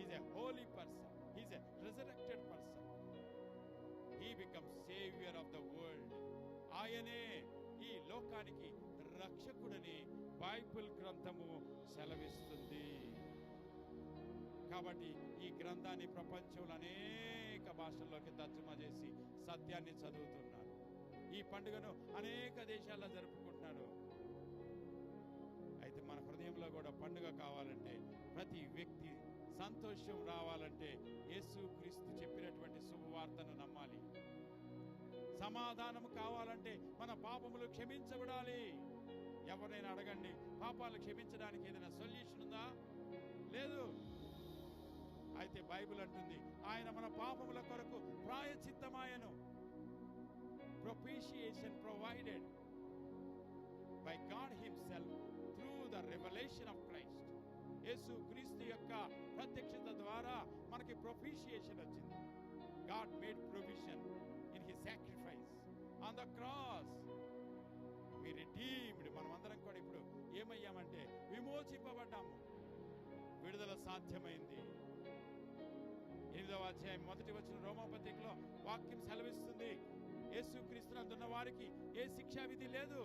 Speaker 5: is a Holi person, is a resurrected person. He becomes saviour of the world. ఆయనే ఈ లోకానికి రక్షకుడని బైబిల్ గ్రంథము సెలవిస్తుంది. కాబట్టి ఈ గ్రంథాన్ని ప్రపంచంలో అనేక భాషల్లోకి తర్జుమా చేసి సత్యాన్ని చదువుతున్నారు. ఈ పండుగను అనేక దేశాల్లో జరుపుకుంటున్నారు. అయితే మన హృదయంలో కూడా పండుగ కావాలంటే, ప్రతి వ్యక్తి సంతోషం రావాలంటే యేసుక్రీస్తు చెప్పినటువంటి శుభవార్తను నమ్మాలి. సమాధానం కావాలంటే మన పాపములు క్షమించబడాలి. ఎవరైనా అడగండి, పాపాలు క్షమించడానికి ఏదైనా సొల్యూషన్ ఉందా? లేదు. అయితే బైబిల్ అంటుంది, ఆయన మన పాపముల కొరకు ప్రాయచిత్తమాయను. Propitiation provided by God himself through the revelation of Christ. యేసు క్రీస్తు యొక్క ప్రత్యక్షత ద్వారా మనకి propitiation వచ్చింది. God made provision in his sacrifice on the cross. We redeemed. మనమందరం కూడా ఇప్పుడు ఏమయ్యామంటే విమోచింపబడ్డాము. విడుదల సాధ్యమైంది. 8వ అధ్యాయం 1వ వచనం రోమాపత్రికలో వాక్యం సెలవిస్తుంది, యేసుక్రీస్తునందున్న వారికి ఏ శిక్షా విధి లేదు.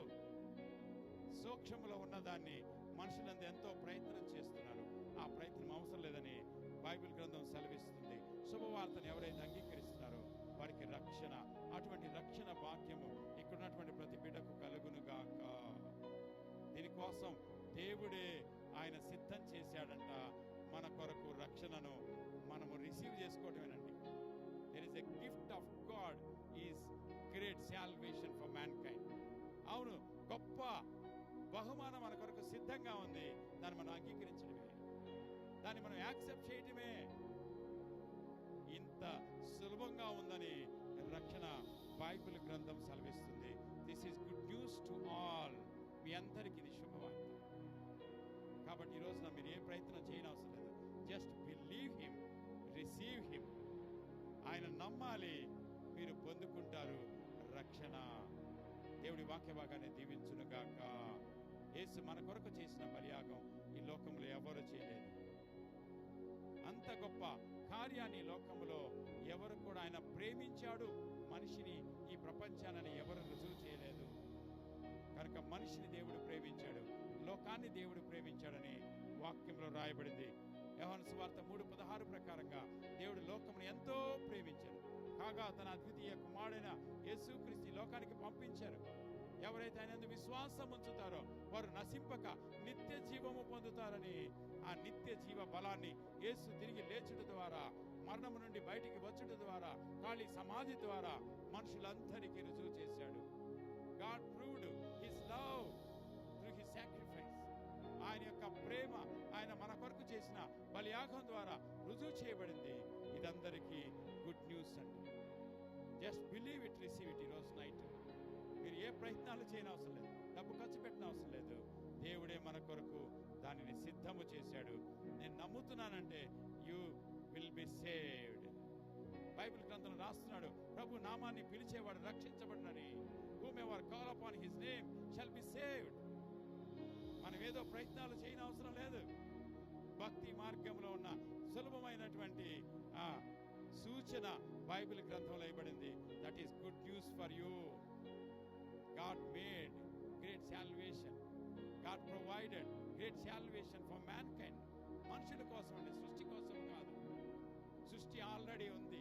Speaker 5: సూక్ష్మములో ఉన్నదాన్ని మనుషులందరూ ఎంతో ప్రయత్నం చేస్తున్నారు. ఆ ప్రయత్నం అవసరం లేదని బైబిల్ గ్రంథం సెలవిస్తుంది. శుభవార్తను ఎవరైతే అంగీకరిస్తున్నారో వారికి రక్షణ, అటువంటి రక్షణ భాగ్యము ఇక్కడున్నటువంటి ప్రతి బిడ్డకు కలుగును గాక. దీనికోసం దేవుడే ఆయన సిద్ధం చేశాడంట. మన కొరకు రక్షణను మనము రిసీవ్ చేసుకోవటమేనండి. There is a gift of God is great salvation for mankind. అవును, గొప్ప బహుమానం మన కొరకు సిద్ధంగా ఉంది. దాన్ని మనం అంగీకరించడమే, దాన్ని మనం యాక్సెప్ట్ చేయటమే. ఇంత సులభంగా ఉందని రక్షణ బైబిల్ గ్రంథం సెలవిస్తుంది. This is good news to all. మీ అందరికీ ఇది శుభవార్త. కాబట్టి ఈ రోజున మీరు ఏ ప్రయత్నం చేయనవసరం లేదు. Just believe him, receive him. ఆయన నమ్మాలి, మీరు పొందుకుంటారు రక్షణ. దేవుడి వాక్య భాగాన్ని దీవించును గాక. యేసు మన కొరకు చేసిన బలియాగం ఈ లోకంలో ఎవరు చేయలేదు. అంత గొప్ప కార్యాన్ని లోకంలో ఎవరు కూడా, ఆయన ప్రేమించాడు మనిషిని, ఈ ప్రపంచాన్ని ఎవరు రుజువు చేయలేదు. కనుక మనిషిని దేవుడు ప్రేమించాడు, లోకాన్ని దేవుడు ప్రేమించాడని వాక్యంలో రాయబడింది. యోహాను సువార్త 3:16 ప్రకారంగా దేవుడు లోకమును ఎంతో ప్రేమించాడు. కాగా తన అద్వితీయ కుమారుడైన యేసుక్రీస్తు లోకానికి పంపించారు. ఎవరైతే ఆయన యందు విశ్వాసం ఉంచుతారో వారు నశింపక నిత్య జీవము పొందుతారని, ఆ నిత్య జీవ బలాన్ని యేసు తిరిగి లేచుట ద్వారా, మరణము నుండి బయటికి వచ్చుట ద్వారా, ఖాళీ సమాధి ద్వారా మనుషులందరికీ రుజువు చేశాడు. God proved his love through his sacrifice. ఆయన యొక్క ప్రేమ ఆయన మన కొరకు చేసిన బలియాగం ద్వారా రుజువు చేయబడింది. ఇదందరికీ గుడ్ న్యూస్ అండి. Just believe it, receive it. ఈరోజు నైట్ మీరు ఏ ప్రయత్నాలు చేయనవసరం లేదు, డబ్బు ఖర్చు పెట్టిన అవసరం లేదు. దేవుడే మన కొరకు దానిని సిద్ధము చేశాడు. నేను నమ్ముతున్నానంటే you will be saved. Bible గ్రంథం రాస్తున్నాడు, ప్రభు నామాన్ని పిలిచేవాడు రక్షించబడునని. whomever call upon his name shall be saved. మనం ఏదో ప్రయత్నాలు చేయనవసరం లేదు. భక్తి మార్గంలో ఉన్న సులభమైనటువంటి సూచన బైబిల్ గ్రంథంలో ఇవ్వబడింది. That is good news for you. God made great salvation. God provided great salvation for mankind. మనుషుల కోసం అండి, సృష్టి కోసం కాదు. సృష్టి ఆల్రెడీ ఉంది.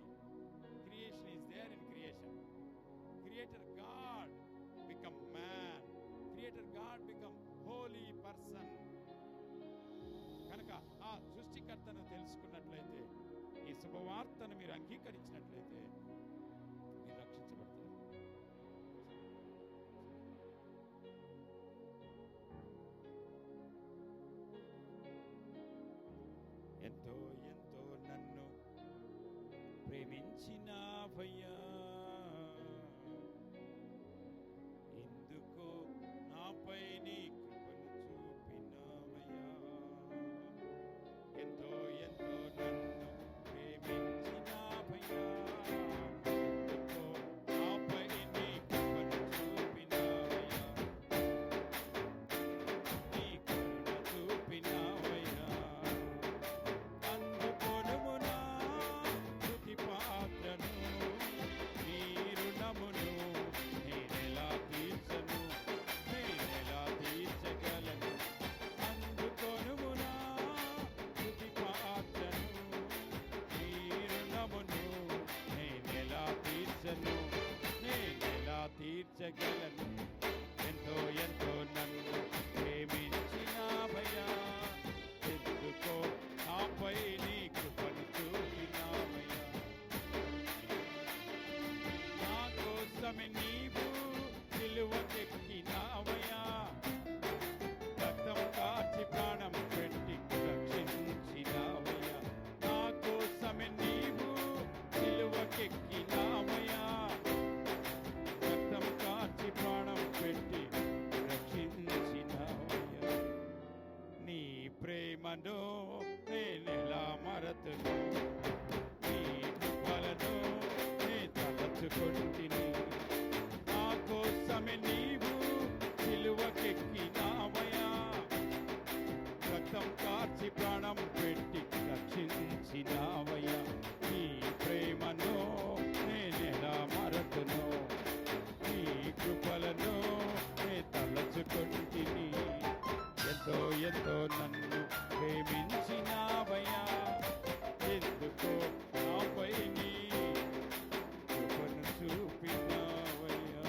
Speaker 5: Creation is there in creation. Creator God become man. Creator God become holy person. కనుక ఆ సృష్టికర్తను తెలుసుకున్నట్లయితే, ఈ శుభవార్తను మీరు అంగీకరించినట్లయితే మీరు రక్షించబడతారు. ఎంతో ఎంతో నన్ను ప్రేమించినావయ్యా, ఎందుకో నాపై నీ కృపను చూపినావయ్యా. ఎంతో ఎంతో నన్ను ప్రేమించినావయ్యా, ఎందుకో నాపై నీ కృపను చూపినావయ్యా. నీ కరుణ చూపినావయ్యా. అందుకొనుము నా స్తుతి పాత్రను, నీ రుణమును నేనెలా తీర్చను, నేనెలా తీర్చగలను. అందుకొనుము నా స్తుతి పాత్రను, నీ రుణమును నేనెలా తీర్చను, నేనెలా తీర్చగలను. ఎంతో ఎంతో నన్ను ప్రేమించినావయ్యా, ఎందుకో నాపై నీ కృపను చూపినావయ్యా. నా కోసమే నీవు సిలువకెక్కినావయ్యా, రక్తం కార్చి ప్రాణం పెట్టి రక్షించినావయ్యా. నా కోసమే నీవు సిలువకెక్కినావయ్యా, రక్తం కార్చి ప్రాణం పెట్టి రక్షించినావయ్యా. నీ ప్రేమను నేనెలా మరతును, నీ కృపలను నే తలచుకొంటిని. నా కోసమే నీవు సిలువకెక్కినావయ్యా, రక్తం కార్చి ప్రాణం పెట్టి రక్షించినావయ్యా. నీ ప్రేమను నేనెలా మరతును, నీ కృపలను నే తలచుకొంటిని. ఎంతో ఎంతో నన్ను ప్రేమించినావయ్యా, ఎందుకో నాపై నీ కృపను చూపినావయ్యా.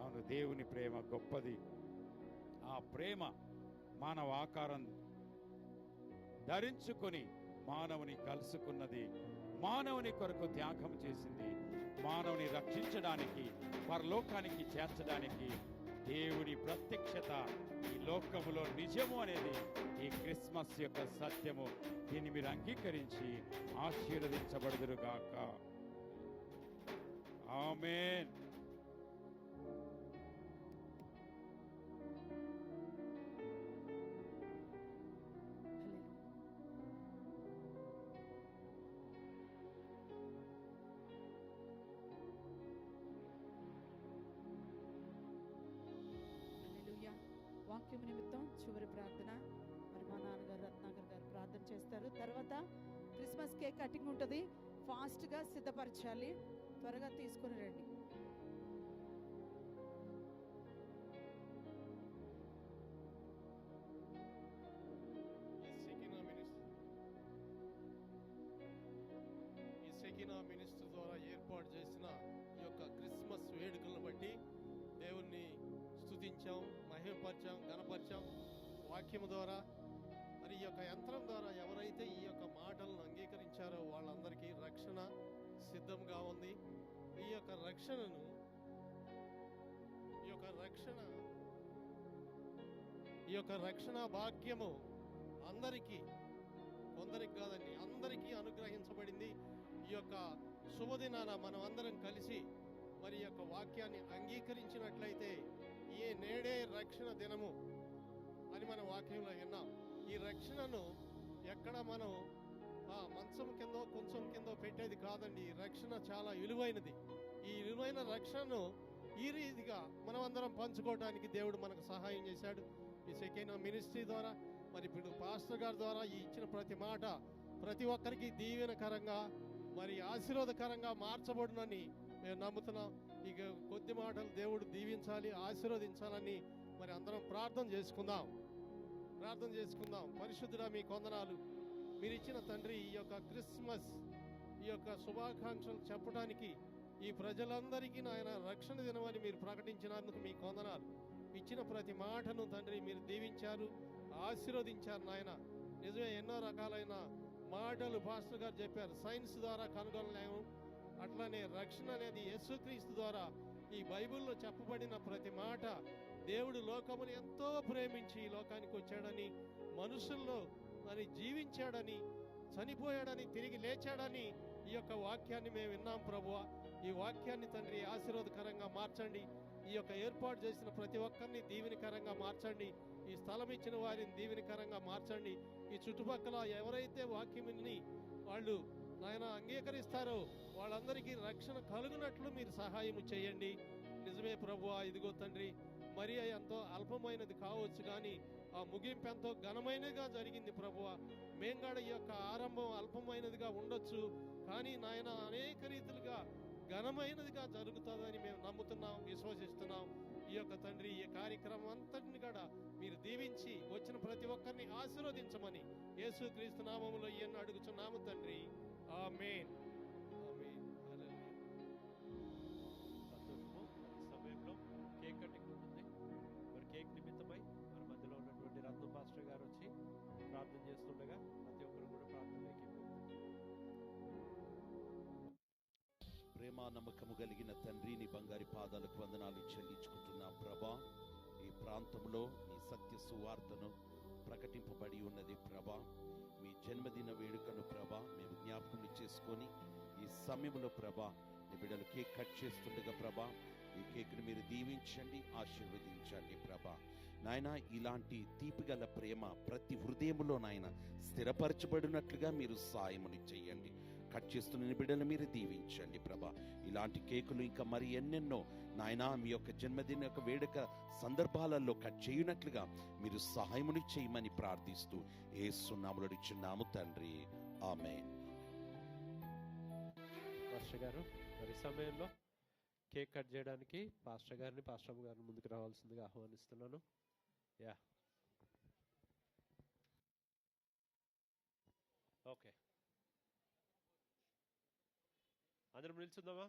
Speaker 5: అవును, దేవుని ప్రేమ గొప్పది. ఆ ప్రేమ మానవ ఆకారం ధరించుకొని మానవుని కలుసుకున్నది, మానవుని కొరకు త్యాగం చేసింది, మానవుని రక్షించడానికి, పరలోకానికి చేర్చడానికి. దేవుని ప్రత్యక్షత ఈ లోకములో నిజము అనేది ఈ క్రిస్మస్ యొక్క సత్యము. దీన్ని మీరు అంగీకరించి ఆశీర్వదించబడుదురుగాక. ఆమేన్.
Speaker 6: హల్లెలూయా. వాక్యం నిమిత్తం చివరి ప్రార్థన మరి మా నాన్నగారు రత్నాకర్ గారు ప్రార్థన చేస్తారు. తర్వాత క్రిస్మస్ కేక్ కటింగ్ ఉంటుంది. ఫాస్ట్గా సిద్ధపరచాలి, త్వరగా తీసుకుని రండి.
Speaker 1: ఈ సెకినా మినిస్టర్ ద్వారా ఏర్పాటు చేసిన ఈ యొక్క క్రిస్మస్ వేడుకలను బట్టి దేవుణ్ణి స్తుతించాం, మహిమపరిచాం, గణపరిచాం. వాక్యము ద్వారా మరి ఈ యొక్క యంత్రం ద్వారా ఎవరైతే ఈ యొక్క మాటలను అంగీకరించారో వాళ్ళందరికీ రక్షణ సిద్ధంగా ఉంది. ఈ యొక్క రక్షణను ఈ యొక్క రక్షణ భాగ్యము అందరికీ, కొందరికి కాదండి, అందరికీ అనుగ్రహించబడింది. ఈ యొక్క శుభదినాన మనం అందరం కలిసి మరి యొక్క వాక్యాన్ని అంగీకరించినట్లయితే ఈ నేడే రక్షణ దినము అని మన వాక్యంలో విన్నాం. ఈ రక్షణను ఎక్కడ మనం మంచం కిందో కొంచెం కిందో పెట్టేది కాదండి. ఈ రక్షణ చాలా విలువైనది. ఈ విలువైన రక్షణను ఈ రీతిగా మనం అందరం పంచుకోవడానికి దేవుడు మనకు సహాయం చేశాడు. ఈ సెకైనా మినిస్ట్రీ ద్వారా మరి ఇప్పుడు పాస్టర్ గారి ద్వారా ఈ ఇచ్చిన ప్రతి మాట ప్రతి ఒక్కరికి దీవెనకరంగా మరి ఆశీర్వాదకరంగా మార్చబడునని మేము నమ్ముతున్నాం. ఇక కొద్ది మాటలు దేవుడు దీవించాలి, ఆశీర్వదించాలని మరి అందరం ప్రార్థన చేసుకుందాం. పరిశుద్ధుడా, మీ కొందనాలు. మీరు ఇచ్చిన తండ్రి ఈ యొక్క క్రిస్మస్, ఈ యొక్క శుభాకాంక్షలు చెప్పడానికి ఈ ప్రజలందరికీ నాయన రక్షణ దినమని మీరు ప్రకటించినందుకు మీ కొందనాలు. ఇచ్చిన ప్రతి మాటను తండ్రి మీరు దీవించారు, ఆశీర్వదించారు నాయన. నిజమే, ఎన్నో రకాలైన మాటలు పాస్టర్ గారు చెప్పారు, సైన్స్ ద్వారా కనుగొనలేము. అట్లనే రక్షణ అనేది యేసుక్రీస్తు ద్వారా ఈ బైబిల్లో చెప్పబడిన ప్రతి మాట, దేవుడు లోకమును ఎంతో ప్రేమించి ఈ లోకానికి వచ్చాడని, మనుషుల్లో మరి జీవించాడని, చనిపోయాడని, తిరిగి లేచాడని ఈ యొక్క వాక్యాన్ని మేము విన్నాం ప్రభువా. ఈ వాక్యాన్ని తండ్రి ఆశీర్వాదకరంగా మార్చండి. ఈ యొక్క ఏర్పాటు చేసిన ప్రతి ఒక్కరిని దీవెనకరంగా మార్చండి. ఈ స్థలం ఇచ్చిన వారిని దీవెనకరంగా మార్చండి. ఈ చుట్టుపక్కల ఎవరైతే వాక్యం విని వాళ్ళు నాయన అంగీకరిస్తారో వాళ్ళందరికీ రక్షణ కలుగునట్లు మీరు సహాయం చేయండి. నిజమే ప్రభువా, ఇదిగో తండ్రి, మరి ఎంతో అల్పమైనది కావచ్చు కానీ ఆ ముగింపు ఎంతో ఘనమైనదిగా జరిగింది ప్రభువా. మేంగాడ ఈ యొక్క ఆరంభం అల్పమైనదిగా ఉండొచ్చు కానీ నాయన అనేక రీతిలుగా ఘనమైనదిగా జరుగుతుందని మేము నమ్ముతున్నాం, విశ్వసిస్తున్నాం. ఈ యొక్క తండ్రి ఈ కార్యక్రమం అంతటిని కూడా మీరు దీవించి వచ్చిన ప్రతి ఒక్కరిని ఆశీర్వదించమని యేసుక్రీస్తు నామములో ఈయన అడుగుచున్నాము తండ్రి, ఆమేన్.
Speaker 2: సంతోషము. ఈ సమయంలో కేక్ కటింగ్ ఉంటుంది. మరి కేక్ నిమిత్తమై మన మధ్యలో ఉన్నటువంటి రత్న పాస్టర్ గారు వచ్చి ప్రార్థన చేస్తుండగా ప్రతి ఒక్కరు కూడా ప్రార్థనలోకి
Speaker 4: ప్రేమ నమ్మకము కలిగిన తండ్రి, నీ బంగారి పాదాలకు వందనాలు చెల్లించుకుంటున్నాం ప్రభా. ఈ ప్రాంతంలో నీ సత్య సువార్తను ప్రకటింపబడి ఉన్నది ప్రభా. మీ జన్మదిన వేడుకను ప్రభా మేము జ్ఞాపకం చేసుకొని ఈ సమయంలో ప్రభా నీ బిడ్డలు కేక్ కట్ చేస్తుండగా ప్రభా ఈ కేక్ను మీరు దీవించండి, ఆశీర్వదించండి ప్రభా. నాయన, ఇలాంటి తీపిగల ప్రేమ ప్రతి హృదయంలో నాయన స్థిరపరచబడినట్లుగా మీరు సాయముని చెయ్యండి. కట్ చేస్తున్న బిడ్డలు మీరు దీవించండి ప్రభా. ఇలాంటి కేకులు ఇంకా మరి ఎన్నెన్నో నాయనా మీ యొక్క జన్మదిన యొక్క వేడుక సందర్భాలలో కట్ చేయనట్లుగా మీరు సహాయముని చేయమని ప్రార్థిస్తూ యేసు నామములో ఇచ్చున్నాము తండ్రి, ఆమేన్.
Speaker 2: పాస్టర్ గారు మరి సమయంలో కేక్ కట్ చేయడానికి పాస్టర్ గారిని, పాస్టర్ గారిని ముందుకు రావాల్సిందిగా ఆహ్వానిస్తున్నాను. Yeah, okay. అందరం నిల్చుందామా?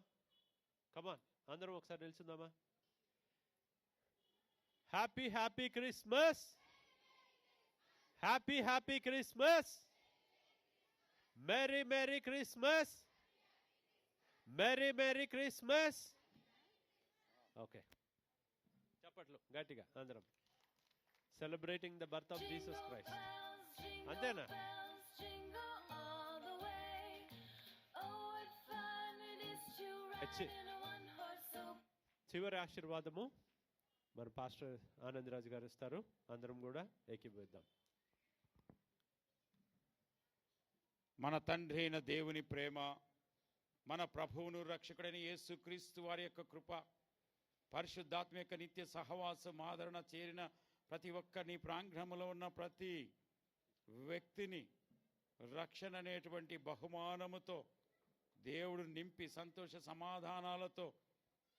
Speaker 2: కమాన్, అందరం ఒకసారి నిల్చుందామా? Happy happy Christmas, happy happy Christmas, merry merry Christmas, merry merry Christmas. Okay, చప్పట్లు గట్టిగా అందరం. Celebrating the birth of Jesus Christ. అంతేనా? చివరి ఆశీర్వాదము మన పాస్టర్ ఆనందరాజు గారు ఇస్తారు. అందరం కూడా ఏకీభవిద్దాం.
Speaker 5: మన తండ్రి అయిన దేవుని ప్రేమ, మన ప్రభువును రక్షకుడైన యేసుక్రీస్తు వారి యొక్క కృప, పరిశుద్ధాత్మ యొక్క నిత్య సహవాసం, ఆదరణ చేరిన ప్రతి ఒక్కరిని, ప్రాంగణంలో ఉన్న ప్రతి వ్యక్తిని రక్షణ అనేటువంటి బహుమానముతో దేవుడు నింపి సంతోష సమాధానాలతో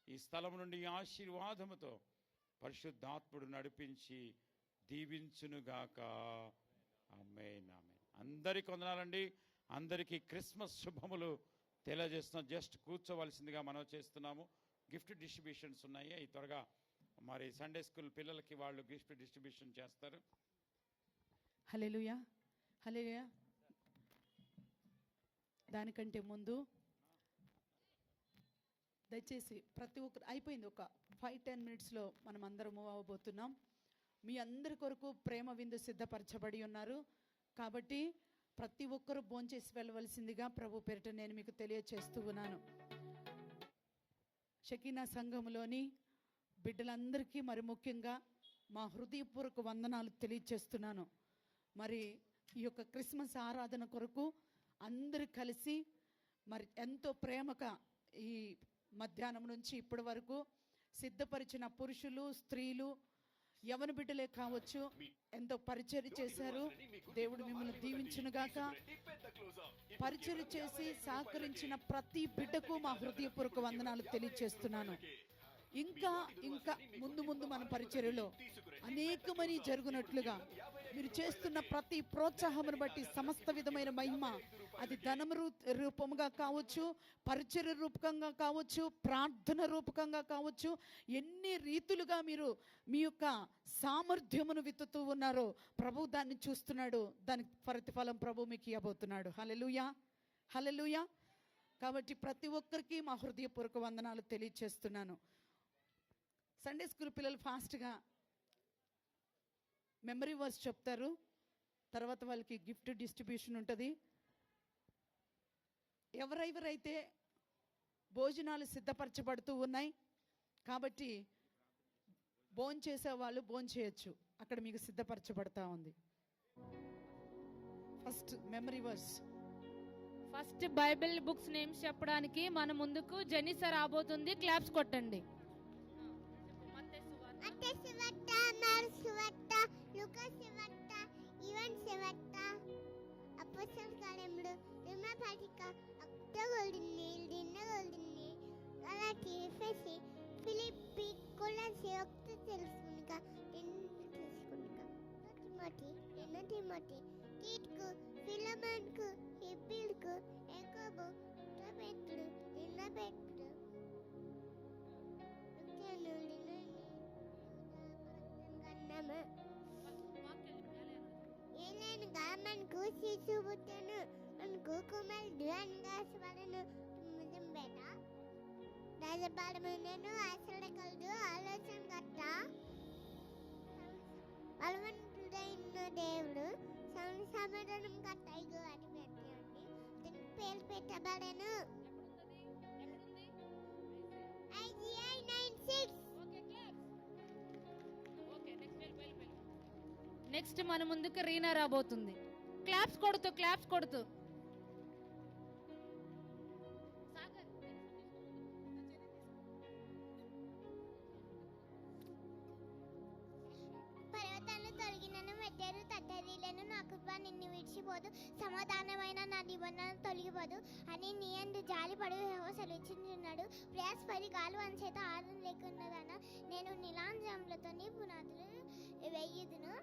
Speaker 5: ఈ స్థలం నుండి ఆశీర్వాదముతో పరిశుద్ధాత్ముడు నడిపించి దీవించునుగాక. ఆమేన్, ఆమేన్. అందరికీ వందనాలండి. అందరికీ క్రిస్మస్ శుభములు తెలియజేస్తున్నాం. జస్ట్ కూర్చోవలసిందిగా మనం చేస్తున్నాము. గిఫ్ట్ డిస్ట్రిబ్యూషన్స్ ఉన్నాయి. ఈ త్వరగా మరి సండే స్కూల్ పిల్లలకి వాళ్ళు గిఫ్ట్ డిస్ట్రిబ్యూషన్ చేస్తారు.
Speaker 6: హల్లెలూయా, హల్లెలూయా. దానికంటే ముందు దయచేసి ప్రతి ఒక్కరు అయిపోయింది. ఒక 5-10 మినిట్స్లో మనం అందరం మూవ్ అవ్వబోతున్నాం. మీ అందరి కొరకు ప్రేమ విందు సిద్ధపరచబడి ఉన్నారు కాబట్టి ప్రతి ఒక్కరూ భోంచేసి వెళ్ళవలసిందిగా ప్రభు పేరిట నేను మీకు తెలియచేస్తూ ఉన్నాను. షకీనా సంఘములోని బిడ్డలందరికీ మరి ముఖ్యంగా మా హృదయపూర్వక వందనాలు తెలియచేస్తున్నాను. మరి ఈ యొక్క క్రిస్మస్ ఆరాధన కొరకు అందరూ కలిసి మరి ఎంతో ప్రేమగా ఈ మధ్యాహ్నం నుంచి ఇప్పటి వరకు సిద్ధపరిచిన పురుషులు, స్త్రీలు, యవన బిడ్డలే కావచ్చు, ఎంతో పరిచర్య చేశారు. దేవుడు మిమ్మల్ని దీవించునుగాక. పరిచర్య చేసి సహకరించిన ప్రతి బిడ్డకు మా హృదయపూర్వక వందనాలు తెలియజేస్తున్నాను. ఇంకా ఇంకా ముందు ముందు మన పరిచర్యలో అనేకమని జరుగునట్లుగా మీరు చేస్తున్న ప్రతి ప్రోత్సాహమును బట్టి సమస్త విధమైన మహిమ, అది ధనము రూపంగా కావచ్చు, పరిచర్య రూపకంగా కావచ్చు, ప్రార్థన రూపకంగా కావచ్చు, ఎన్ని రీతులుగా మీరు మీ యొక్క సామర్థ్యమును విత్తుతూ ఉన్నారో ప్రభు దాన్ని చూస్తున్నాడు. దానికి ప్రతిఫలం ప్రభు మీకు ఇవ్వబోతున్నాడు. హల్లెలూయా, హల్లెలూయా. కాబట్టి ప్రతి ఒక్కరికి మా హృదయపూర్వక వందనాలు తెలియచేస్తున్నాను. సండే స్కూల్ పిల్లలు ఫాస్ట్గా మెమరీ వర్స్ చెప్తారు. తర్వాత వాళ్ళకి గిఫ్ట్ డిస్ట్రిబ్యూషన్ ఉంటుంది. ఎవరెవరైతే భోజనాలు సిద్ధపరచబడుతూ ఉన్నాయి కాబట్టి భోంచేసే వాళ్ళు భోంచేయచ్చు, అక్కడ మీకు సిద్ధపరచబడతా ఉంది. First memory verse.
Speaker 7: First Bible books names చెప్పడానికి మన ముందుకు జెనిసా రాబోతుంది. క్లాప్స్ కొట్టండి.
Speaker 8: మత్తయి సువార్త, మార్కు సువార్త, లూకా సువార్త, యోహాను సువార్త, అపోస్తల కార్యములు, రోమా పత్రిక, అక్టోగోల్డిని, దిన్నగోల్డిని, గలాతీ, ఎఫెసీ, ఫిలిప్పీ, కొలస్సీ, ఒక్క తెలుసుకునిక, తిమోతి, తీతుకు, ఫిలెమోనుకు, హెబీలుకు, యాకోబు, పేతురు, పేతురు, ఏలైనగా మనకు శిశు పుట్టెను, మనకు కుమారుడు అనగాసపడెను. బేట రాజపాడమునను ఆశ్రయకలదు, ఆలోచనకర్త, బలవంతుడైన దేవుడు, సమాధానం కర్త. ఇగో అని పెట్టండి. దీనికి పేరు పెట్టబడెను. ఐజిఐ 96.
Speaker 7: నెక్స్ట్ మన ముందుకు రీనా రాబోతుంది. క్లాప్స్ కొడుతూ క్లాప్స్ కొడుతూ.
Speaker 8: పర్వతాలు తొలగినను, మెట్టెలు తట్టరిలను, నా కృప నిన్ను విడిచిపోదు, సమాధానమైన నా నిబంధన తొలగిపోదు అని నీ యందు జాలిపడు యెహోవా సెలవిచ్చుచున్నాడు. ప్రయాసపడి గాలి వాని చేత ఆదరణ లేకున్నదన నేను నీలాంజములతో నీ పునాదులు వేయుదును.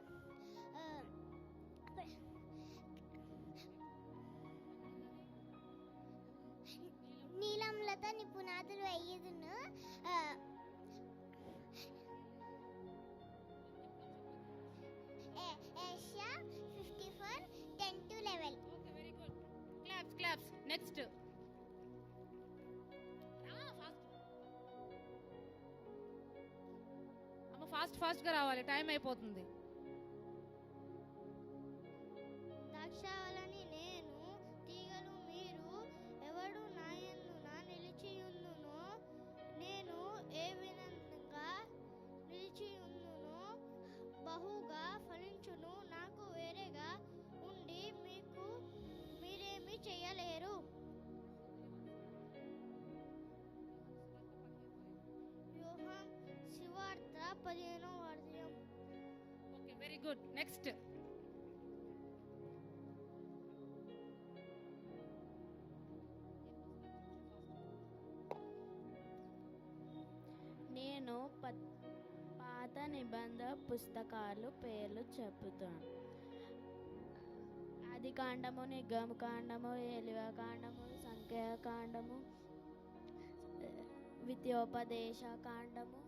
Speaker 8: నీలములతో నీ పునాదులు వేయుదును. Isaiah 54:10-11.
Speaker 7: Very good. Claps claps. Next అమ్మ ఫాస్ట్ ఫాస్ట్ గా రావాలి, టైం అయిపోతుంది.
Speaker 8: ద్రాక్షావళిని నేను, తీగలు మీరు, ఎవడు నాయందు నా నిలిచియుందునో, నేను ఏ విధంగా నిలిచియుందునో బహుగా ఫలించును. నాకు వేరేగా ఉండి మీకు మీరేమి చేయలేరు. యోహాను సువార్త 15వ అధ్యాయం.
Speaker 7: Okay very good. నెక్స్ట్
Speaker 9: నేను పాత నిబంధన పుస్తకాలు పేర్లు చెబుతాను. ఆది కాండము, నిర్గమ కాండము, ఏలియా కాండము, సంఖ్యాకాండము, విద్యోపదేశ కాండము,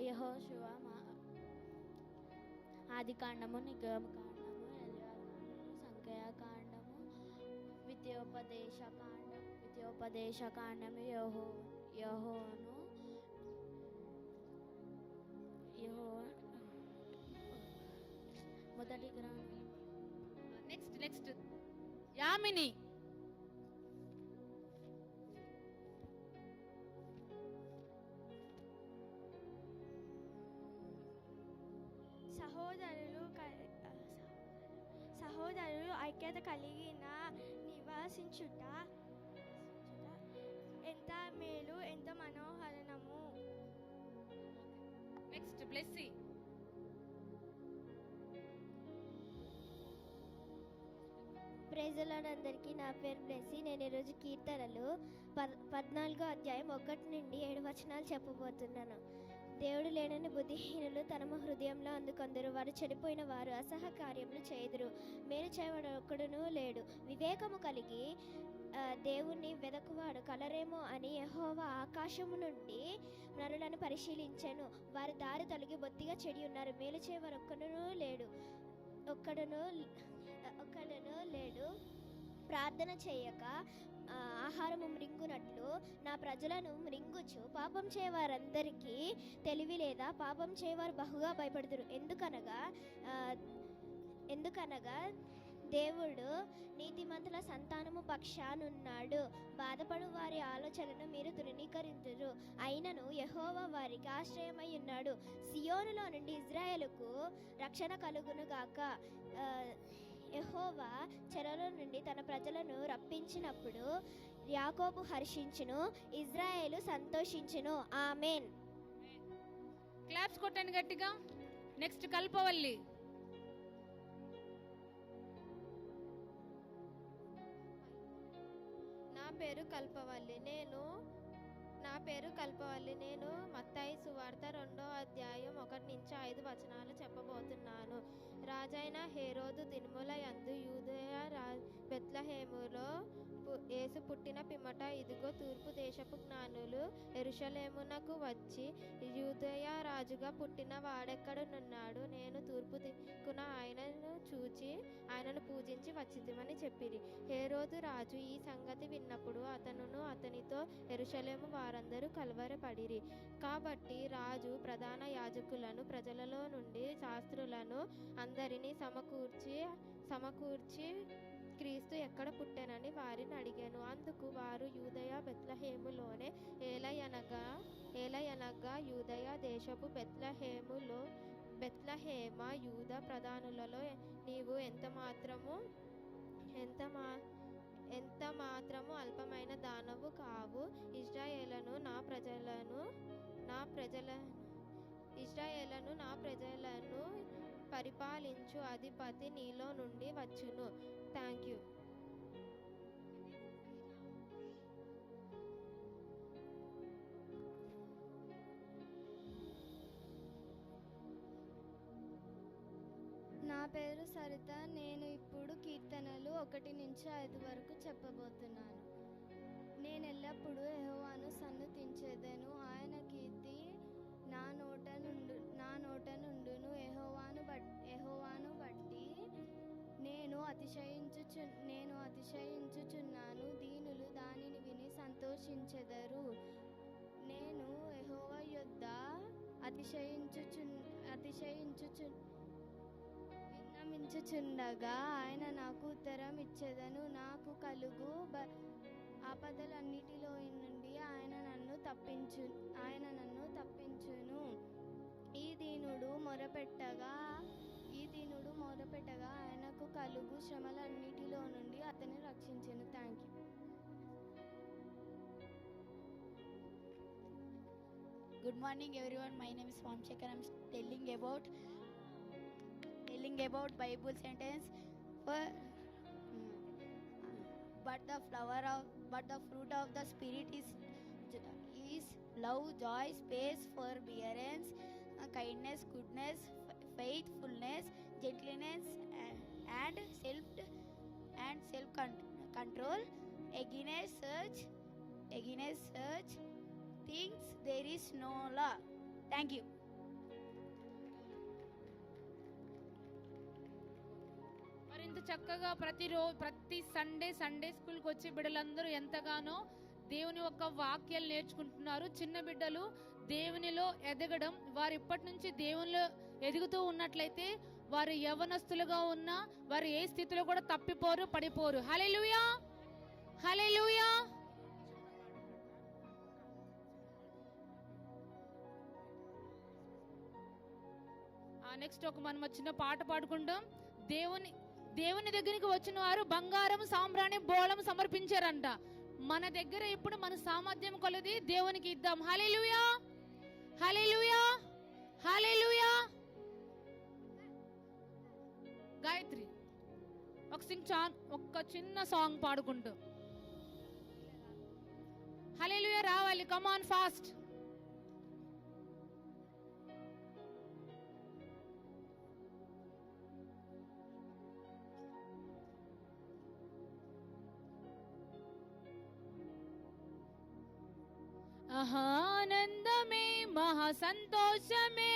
Speaker 9: యెహోషువ, ఆది కాండము, నిర్గమ కాండము, ఏలియా కాండము, సంఖ్యాకాండము, విద్యోపదేశ కాండము, మొదటి గ్రంథం.
Speaker 7: నెక్స్ట్ యామిని.
Speaker 10: సహోదరులు ఐక్యత కలిగిన నివాసి
Speaker 9: ఇచ్చుట ఎంత మేలు ఎంత మనోహరణము.
Speaker 7: నెక్స్ట్ బ్లెస్సీ.
Speaker 8: ప్రైజులాడందరికీ నా పేరు బ్లెస్సీ. నేను ఈరోజు కీర్తనలు 14వ అధ్యాయం 1 నుండి 7 వచనాలు చెప్పబోతున్నాను. దేవుడు లేనని బుద్ధిహీనులు తమ హృదయంలో అందుకొందరు. వారు చెడిపోయిన వారు అసహ కార్యములు చేయుదురు. మేలు చేయవాడు ఒక్కడునూ లేడు. వివేకము కలిగి దేవుణ్ణి వెదకువాడు కలరేమో అని యెహోవా ఆకాశము నుండి నరులను పరిశీలించెను. వారి దారి తొలగి బొత్తిగా చెడి ఉన్నారు. మేలు చేయవారు ఒక్కడునూ లేడు. ప్రార్థన చేయక ఆహారము మృంగునట్లు నా ప్రజలను మృంగుచు. పాపం చేయవారందరికీ తెలివి లేదా? పాపం చేయవారు బహుగా భయపడుదురు. ఎందుకనగా దేవుడు నీతిమంతుల సంతానము పక్షానున్నాడు. బాధపడు వారి ఆలోచనను మీరు తృణీకరించురు. అయినను యెహోవా వారికి ఆశ్రయమై ఉన్నాడు. సియోనులో నుండి ఇజ్రాయేలుకు రక్షణ కలుగును గాక. యెహోవా చెరలో నుండి తన ప్రజలను రప్పించినప్పుడు యాకోబు హర్షించును, ఇజ్రాయేలు సంతోషించును. ఆమేన్.
Speaker 7: క్లాప్స్ కొట్టండి గట్టిగా. నెక్స్ట్ కల్పవల్లి.
Speaker 9: నా పేరు కల్పవల్లి. నేను మత్తయి సువార్త 2వ అధ్యాయం 1 నుంచి 5 వచనాలు చెప్పబోతున్నాను. రాజైన హేరోదు దినముల యందు యూదయ బెత్లెహేములో యేసు పుట్టిన పిమ్మట ఇదిగో తూర్పు దేశపు జ్ఞానులు యెరూషలేమునకు వచ్చి, యూదయ రాజుగా పుట్టిన వాడెక్కడనున్నాడు? నేను తూర్పు దిక్కున ఆయనను చూచి ఆయనను పూజించి వచ్చితిమని చెప్పిరి. హేరోదు రాజు ఈ సంగతి విన్నప్పుడు అతనును అతనితో యెరూషలేము వారందరూ కలవరపడిరి. కాబట్టి రాజు ప్రధాన యాజకులను ప్రజలలో నుండి శాస్త్రులను అందరినీ సమకూర్చి క్రీస్తు ఎక్కడ పుట్టెనని వారిని అడిగాను. అందుకు వారు యూదయ బెత్లెహేములోనే ఏలయనగా యూదయ దేశపు బెత్లెహేమ యూద ప్రధానులలో నీవు ఎంత మాత్రము అల్పమైన దానవు కావు. ఇశ్రాయేలును నా ప్రజలను పరిపాలించు అధిపతి నీలో నుండి వచ్చును. Thank you.
Speaker 10: నా పేరు సరిత. నేను ఇప్పుడు కీర్తనలు 1 నుంచి 5 వరకు చెప్పబోతున్నాను. నేను ఎల్లప్పుడూ యెహోవాను సన్నుతించెదను. ఆయన కీర్తి నా నోట నుండును. యెహోవాను బట్టి నేను అతిశయించుచున్నాను. దీనులు దానిని విని సంతోషించెదరు. నేను యెహోవా యొద్ద విన్నవించుచుండగా ఆయన నాకు ఉత్తరం ఇచ్చెదను. నాకు కలుగు ఆపదలన్నిటిలో నుండి ఆయన నన్ను తప్పించును. ఈ దీనుడు మొరపెట్టగా ఆయనకు కలుగు శ్రమలన్నిటిలో నుండి అతన్ని రక్షించెను. Thank you.
Speaker 11: Good morning everyone. My name is Swamshekar. I'm telling about Bible sentence for but the fruit of the spirit is love, joy, space, forbearance, kindness, goodness, faithfulness, gentleness and self control. Against such things there is no law. Thank you.
Speaker 7: మరింత చక్కగా ప్రతి Sunday స్కూల్కి వచ్చి బిడ్డలందరూ ఎంతగానో దేవుని యొక్క వాక్యాలు నేర్చుకుంటున్నారు. చిన్న బిడ్డలు దేవునిలో ఎదగడం, వారు ఇప్పటి నుంచి దేవునిలో ఎదుగుతూ ఉన్నట్లయితే వారు యవనస్తులుగా ఉన్నా వారు ఏ స్థితిలో కూడా తప్పిపోరు, పడిపోరు. హల్లెలూయా, హల్లెలూయా. నెక్స్ట్ మనం చిన్న పాట పాడుకుంటాం. దేవుని దగ్గరికి వచ్చిన వారు బంగారం, సాంబ్రాణి, బోళం సమర్పించారంట. మన దగ్గర ఇప్పుడు మన సామర్థ్యం కొలది దేవునికి ఇద్దాం. హల్లెలూయా, హల్లెలూయా, హల్లెలూయా. గాయత్రి ఒక చిన్న సాంగ్ పాడుకుంటూ హల్లెలూయా రావాలి. Come on fast. ఆనందమే మహా సంతోషమే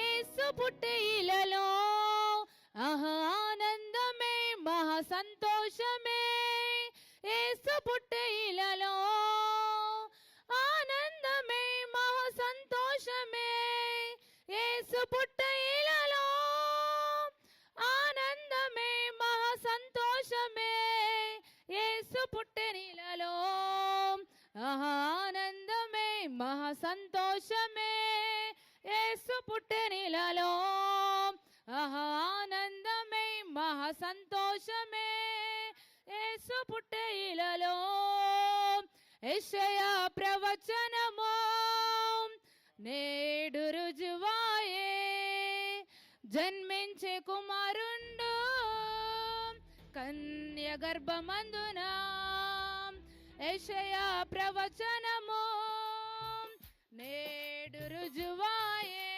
Speaker 7: యేసు పుట్టే ఇలలో. ఆనందమే మహా సంతోషమే యేసు పుట్టే ఇలలో. ఆనందమే మహా సంతోషమే యేసు పుట్టే ఇలలో. ఆనందమే మహా సంతోషమే యేసు పుట్టే ఇలలో. ఆనందమే మహా సంతోషమే యేసు పుట్టెనిలలో. ఆనందమే మహా సంతోషమే యేసు పుట్టెనిలలో. యెషయా ప్రవచనము నేడు రుజువాయే, జన్మించే కుమారుండు కన్య గర్భమందున. యెషయా ప్రవచనము నేడు రుజువాయే,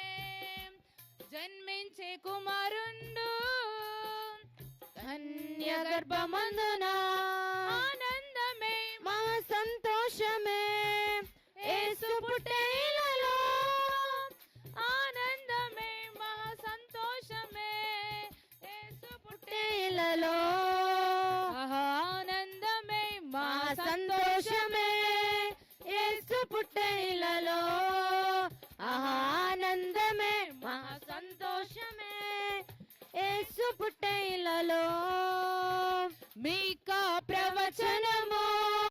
Speaker 7: జన్మించే కుమారుండు కన్య గర్భమందున. ఆనందమే మహా సంతోషమే యేసు పుట్టే ఇలలో. ఆనందమే మహా సంతోషమే యేసు పుట్టే ఇలలో. ఆనందమే మహా సంతోషమే యేసు పుట్టే ఇలలో. ఆనందమే మహా సంతోషమే యేసు పుట్టే ఇలలో. మీ